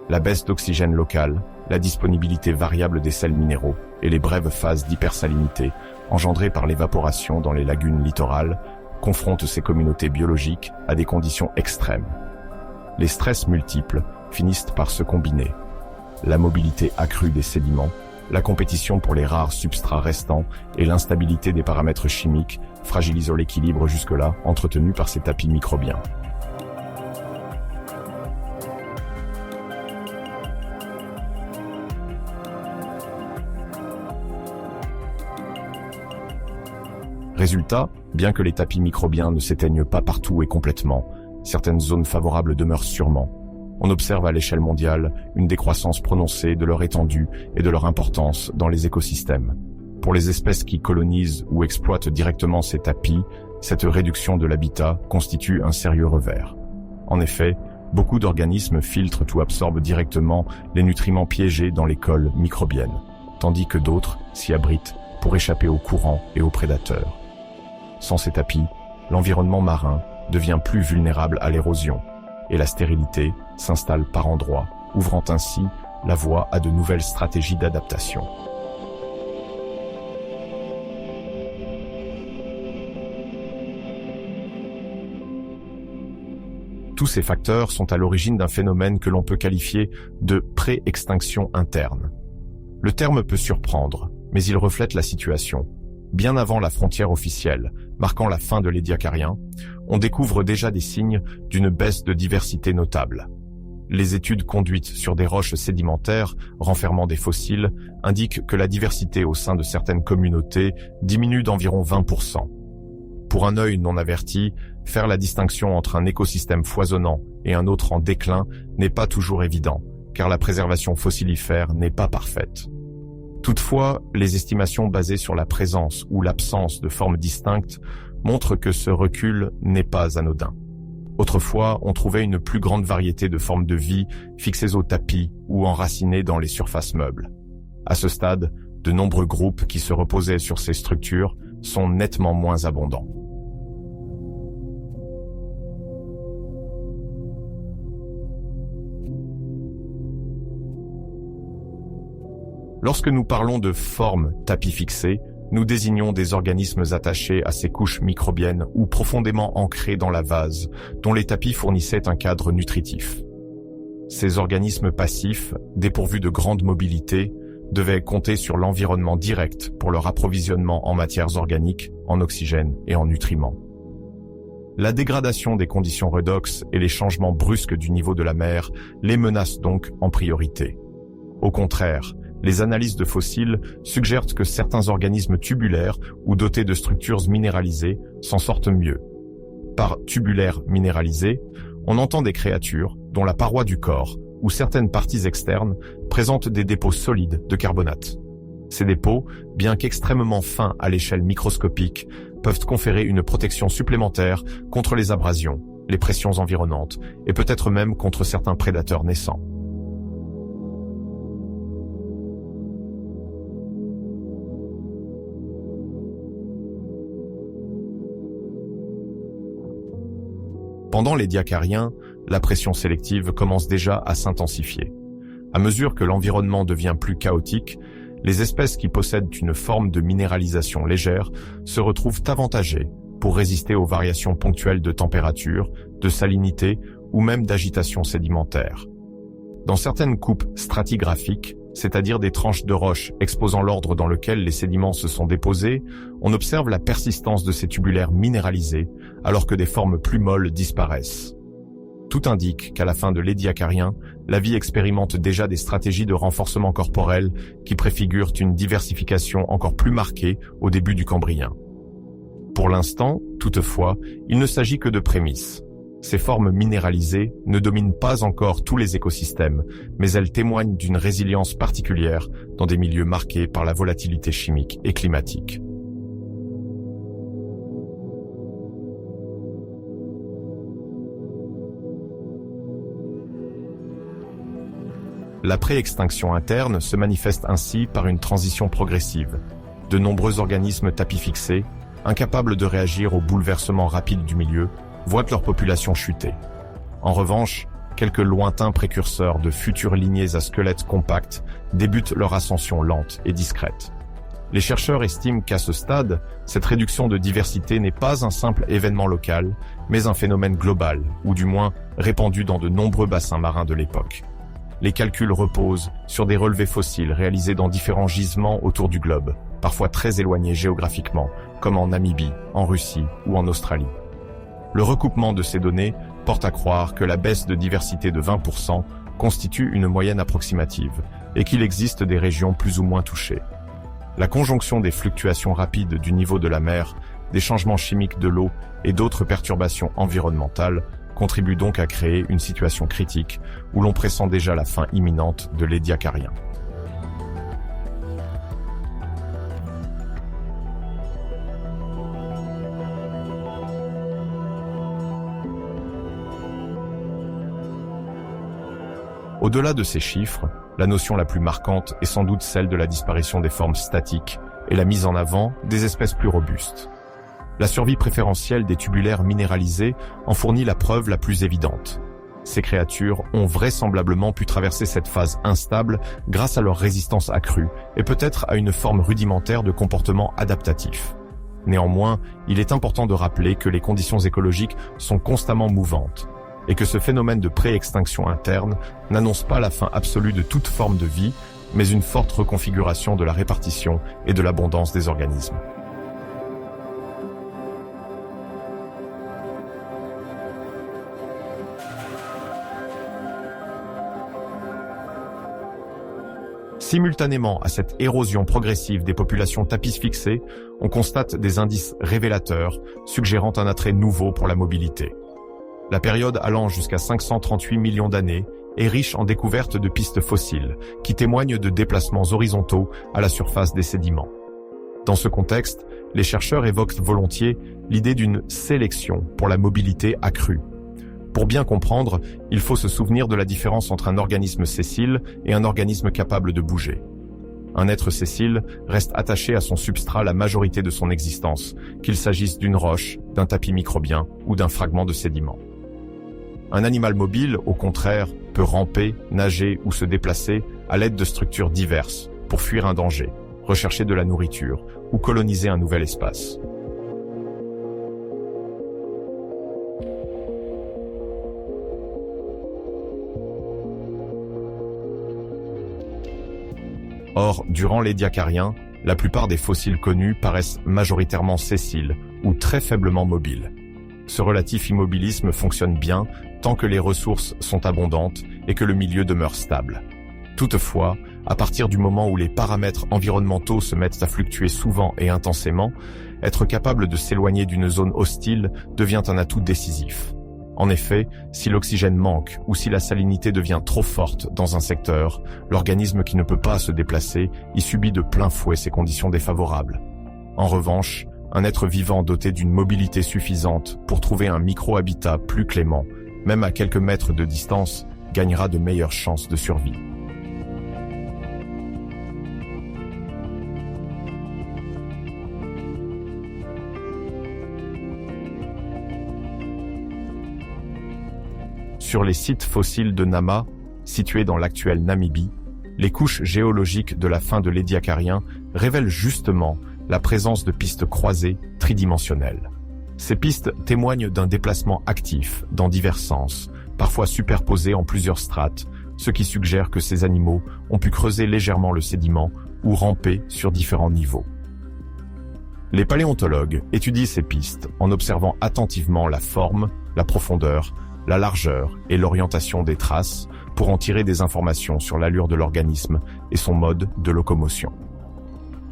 La baisse d'oxygène local, la disponibilité variable des sels minéraux et les brèves phases d'hypersalinité engendrées par l'évaporation dans les lagunes littorales confrontent ces communautés biologiques à des conditions extrêmes. Les stress multiples finissent par se combiner. La mobilité accrue des sédiments, la compétition pour les rares substrats restants et l'instabilité des paramètres chimiques fragilisent l'équilibre jusque-là entretenu par ces tapis microbiens. Résultat, bien que les tapis microbiens ne s'éteignent pas partout et complètement, certaines zones favorables demeurent sûrement. On observe à l'échelle mondiale une décroissance prononcée de leur étendue et de leur importance dans les écosystèmes. Pour les espèces qui colonisent ou exploitent directement ces tapis, cette réduction de l'habitat constitue un sérieux revers. En effet, beaucoup d'organismes filtrent ou absorbent directement les nutriments piégés dans les cols microbiennes, tandis que d'autres s'y abritent pour échapper aux courants et aux prédateurs. Sans ces tapis, l'environnement marin devient plus vulnérable à l'érosion et la stérilité s'installe par endroits, ouvrant ainsi la voie à de nouvelles stratégies d'adaptation. Tous ces facteurs sont à l'origine d'un phénomène que l'on peut qualifier de pré-extinction interne. Le terme peut surprendre, mais il reflète la situation. Bien avant la frontière officielle, marquant la fin de l'Édiacarien, on découvre déjà des signes d'une baisse de diversité notable. Les études conduites sur des roches sédimentaires renfermant des fossiles indiquent que la diversité au sein de certaines communautés diminue d'environ 20%. Pour un œil non averti, faire la distinction entre un écosystème foisonnant et un autre en déclin n'est pas toujours évident, car la préservation fossilifère n'est pas parfaite. Toutefois, les estimations basées sur la présence ou l'absence de formes distinctes montrent que ce recul n'est pas anodin. Autrefois, on trouvait une plus grande variété de formes de vie fixées au tapis ou enracinées dans les surfaces meubles. À ce stade, de nombreux groupes qui se reposaient sur ces structures sont nettement moins abondants. Lorsque nous parlons de formes tapis fixées, nous désignons des organismes attachés à ces couches microbiennes ou profondément ancrés dans la vase, dont les tapis fournissaient un cadre nutritif. Ces organismes passifs, dépourvus de grande mobilité, devaient compter sur l'environnement direct pour leur approvisionnement en matières organiques, en oxygène et en nutriments. La dégradation des conditions redox et les changements brusques du niveau de la mer les menacent donc en priorité. Au contraire, les analyses de fossiles suggèrent que certains organismes tubulaires ou dotés de structures minéralisées s'en sortent mieux. Par tubulaires minéralisés, on entend des créatures dont la paroi du corps ou certaines parties externes présentent des dépôts solides de carbonate. Ces dépôts, bien qu'extrêmement fins à l'échelle microscopique, peuvent conférer une protection supplémentaire contre les abrasions, les pressions environnantes et peut-être même contre certains prédateurs naissants. Pendant l'Édiacarien, la pression sélective commence déjà à s'intensifier. À mesure que l'environnement devient plus chaotique, les espèces qui possèdent une forme de minéralisation légère se retrouvent avantagées pour résister aux variations ponctuelles de température, de salinité ou même d'agitation sédimentaire. Dans certaines coupes stratigraphiques, c'est-à-dire des tranches de roches exposant l'ordre dans lequel les sédiments se sont déposés, on observe la persistance de ces tubulaires minéralisés, alors que des formes plus molles disparaissent. Tout indique qu'à la fin de l'Édiacarien, la vie expérimente déjà des stratégies de renforcement corporel qui préfigurent une diversification encore plus marquée au début du Cambrien. Pour l'instant, toutefois, il ne s'agit que de prémices. Ces formes minéralisées ne dominent pas encore tous les écosystèmes, mais elles témoignent d'une résilience particulière dans des milieux marqués par la volatilité chimique et climatique. La pré-extinction interne se manifeste ainsi par une transition progressive. De nombreux organismes tapis fixés, incapables de réagir aux bouleversements rapides du milieu, voient leur population chuter. En revanche, quelques lointains précurseurs de futures lignées à squelettes compacts débutent leur ascension lente et discrète. Les chercheurs estiment qu'à ce stade, cette réduction de diversité n'est pas un simple événement local, mais un phénomène global, ou du moins répandu dans de nombreux bassins marins de l'époque. Les calculs reposent sur des relevés fossiles réalisés dans différents gisements autour du globe, parfois très éloignés géographiquement, comme en Namibie, en Russie ou en Australie. Le recoupement de ces données porte à croire que la baisse de diversité de 20% constitue une moyenne approximative et qu'il existe des régions plus ou moins touchées. La conjonction des fluctuations rapides du niveau de la mer, des changements chimiques de l'eau et d'autres perturbations environnementales contribue donc à créer une situation critique où l'on pressent déjà la fin imminente de l'Édiacarien. Au-delà de ces chiffres, la notion la plus marquante est sans doute celle de la disparition des formes statiques et la mise en avant des espèces plus robustes. La survie préférentielle des tubulaires minéralisés en fournit la preuve la plus évidente. Ces créatures ont vraisemblablement pu traverser cette phase instable grâce à leur résistance accrue et peut-être à une forme rudimentaire de comportement adaptatif. Néanmoins, il est important de rappeler que les conditions écologiques sont constamment mouvantes et que ce phénomène de pré-extinction interne n'annonce pas la fin absolue de toute forme de vie, mais une forte reconfiguration de la répartition et de l'abondance des organismes. Simultanément à cette érosion progressive des populations tapis-fixées, on constate des indices révélateurs suggérant un attrait nouveau pour la mobilité. La période allant jusqu'à 538 millions d'années est riche en découvertes de pistes fossiles qui témoignent de déplacements horizontaux à la surface des sédiments. Dans ce contexte, les chercheurs évoquent volontiers l'idée d'une sélection pour la mobilité accrue. Pour bien comprendre, il faut se souvenir de la différence entre un organisme sessile et un organisme capable de bouger. Un être sessile reste attaché à son substrat la majorité de son existence, qu'il s'agisse d'une roche, d'un tapis microbien ou d'un fragment de sédiment. Un animal mobile, au contraire, peut ramper, nager ou se déplacer à l'aide de structures diverses pour fuir un danger, rechercher de la nourriture ou coloniser un nouvel espace. Or, durant l'Édiacarien, la plupart des fossiles connus paraissent majoritairement sessiles ou très faiblement mobiles. Ce relatif immobilisme fonctionne bien tant que les ressources sont abondantes et que le milieu demeure stable. Toutefois, à partir du moment où les paramètres environnementaux se mettent à fluctuer souvent et intensément, être capable de s'éloigner d'une zone hostile devient un atout décisif. En effet, si l'oxygène manque ou si la salinité devient trop forte dans un secteur, l'organisme qui ne peut pas se déplacer y subit de plein fouet ces conditions défavorables. En revanche, un être vivant doté d'une mobilité suffisante pour trouver un micro-habitat plus clément, même à quelques mètres de distance, gagnera de meilleures chances de survie. Sur les sites fossiles de Nama, situés dans l'actuelle Namibie, les couches géologiques de la fin de l'Édiacarien révèlent justement la présence de pistes croisées tridimensionnelles. Ces pistes témoignent d'un déplacement actif dans divers sens, parfois superposés en plusieurs strates, ce qui suggère que ces animaux ont pu creuser légèrement le sédiment ou ramper sur différents niveaux. Les paléontologues étudient ces pistes en observant attentivement la forme, la profondeur, la largeur et l'orientation des traces pour en tirer des informations sur l'allure de l'organisme et son mode de locomotion.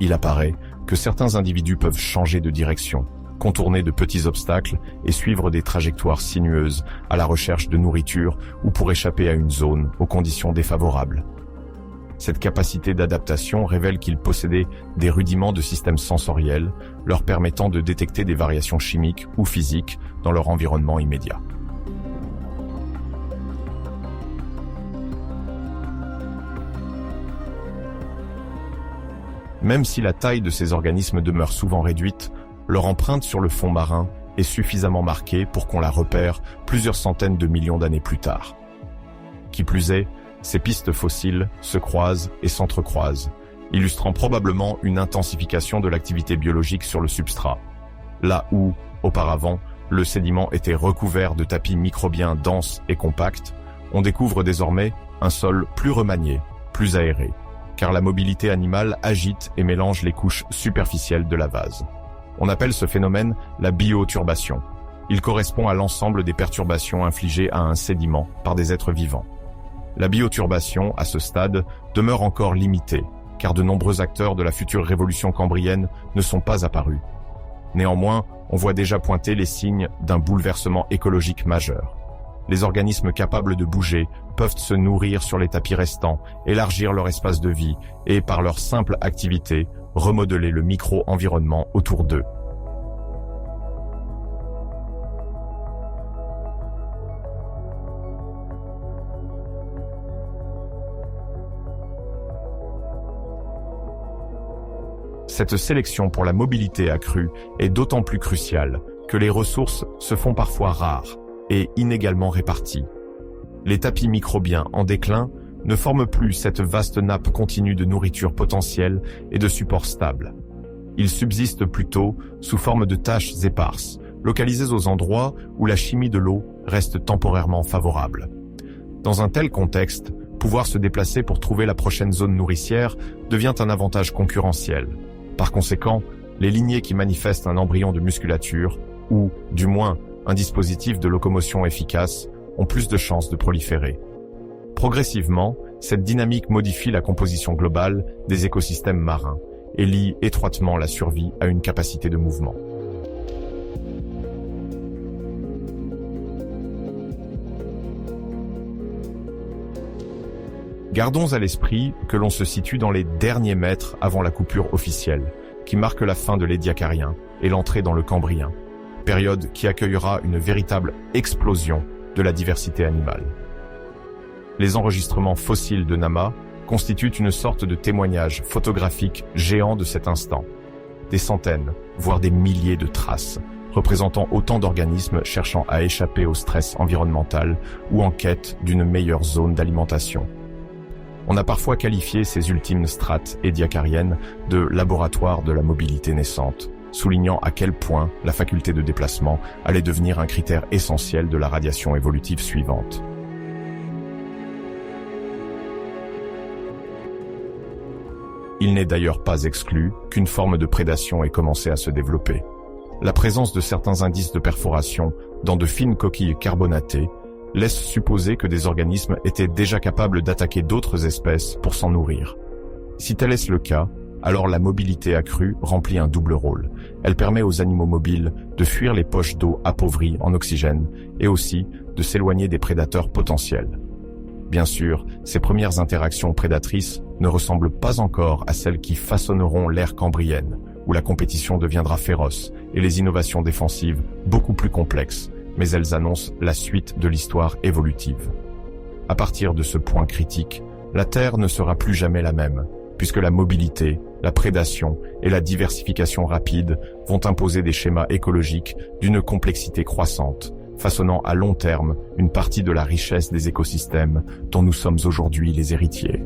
Il apparaît que certains individus peuvent changer de direction, contourner de petits obstacles et suivre des trajectoires sinueuses à la recherche de nourriture ou pour échapper à une zone aux conditions défavorables. Cette capacité d'adaptation révèle qu'ils possédaient des rudiments de systèmes sensoriels leur permettant de détecter des variations chimiques ou physiques dans leur environnement immédiat. Même si la taille de ces organismes demeure souvent réduite, leur empreinte sur le fond marin est suffisamment marquée pour qu'on la repère plusieurs centaines de millions d'années plus tard. Qui plus est, ces pistes fossiles se croisent et s'entrecroisent, illustrant probablement une intensification de l'activité biologique sur le substrat. Là où, auparavant, le sédiment était recouvert de tapis microbiens denses et compacts, on découvre désormais un sol plus remanié, plus aéré, car la mobilité animale agite et mélange les couches superficielles de la vase. On appelle ce phénomène la bioturbation. Il correspond à l'ensemble des perturbations infligées à un sédiment par des êtres vivants. La bioturbation, à ce stade, demeure encore limitée, car de nombreux acteurs de la future révolution cambrienne ne sont pas apparus. Néanmoins, on voit déjà pointer les signes d'un bouleversement écologique majeur. Les organismes capables de bouger peuvent se nourrir sur les tapis restants, élargir leur espace de vie et, par leur simple activité, remodeler le micro-environnement autour d'eux. Cette sélection pour la mobilité accrue est d'autant plus cruciale que les ressources se font parfois rares et inégalement réparties. Les tapis microbiens en déclin ne forment plus cette vaste nappe continue de nourriture potentielle et de supports stables. Ils subsistent plutôt sous forme de taches éparses, localisées aux endroits où la chimie de l'eau reste temporairement favorable. Dans un tel contexte, pouvoir se déplacer pour trouver la prochaine zone nourricière devient un avantage concurrentiel. Par conséquent, les lignées qui manifestent un embryon de musculature, ou, du moins, un dispositif de locomotion efficace, ont plus de chances de proliférer. Progressivement, cette dynamique modifie la composition globale des écosystèmes marins et lie étroitement la survie à une capacité de mouvement. Gardons à l'esprit que l'on se situe dans les derniers mètres avant la coupure officielle, qui marque la fin de l'Édiacarien et l'entrée dans le Cambrien, période qui accueillera une véritable explosion de la diversité animale. Les enregistrements fossiles de Nama constituent une sorte de témoignage photographique géant de cet instant. Des centaines, voire des milliers de traces, représentant autant d'organismes cherchant à échapper au stress environnemental ou en quête d'une meilleure zone d'alimentation. On a parfois qualifié ces ultimes strates édiacariennes de laboratoire de la mobilité naissante, soulignant à quel point la faculté de déplacement allait devenir un critère essentiel de la radiation évolutive suivante. Il n'est d'ailleurs pas exclu qu'une forme de prédation ait commencé à se développer. La présence de certains indices de perforation dans de fines coquilles carbonatées laisse supposer que des organismes étaient déjà capables d'attaquer d'autres espèces pour s'en nourrir. Si tel est le cas, alors la mobilité accrue remplit un double rôle. Elle permet aux animaux mobiles de fuir les poches d'eau appauvries en oxygène et aussi de s'éloigner des prédateurs potentiels. Bien sûr, ces premières interactions prédatrices ne ressemblent pas encore à celles qui façonneront l'ère cambrienne, où la compétition deviendra féroce et les innovations défensives beaucoup plus complexes, mais elles annoncent la suite de l'histoire évolutive. À partir de ce point critique, la Terre ne sera plus jamais la même, puisque la mobilité, la prédation et la diversification rapide vont imposer des schémas écologiques d'une complexité croissante, façonnant à long terme une partie de la richesse des écosystèmes dont nous sommes aujourd'hui les héritiers.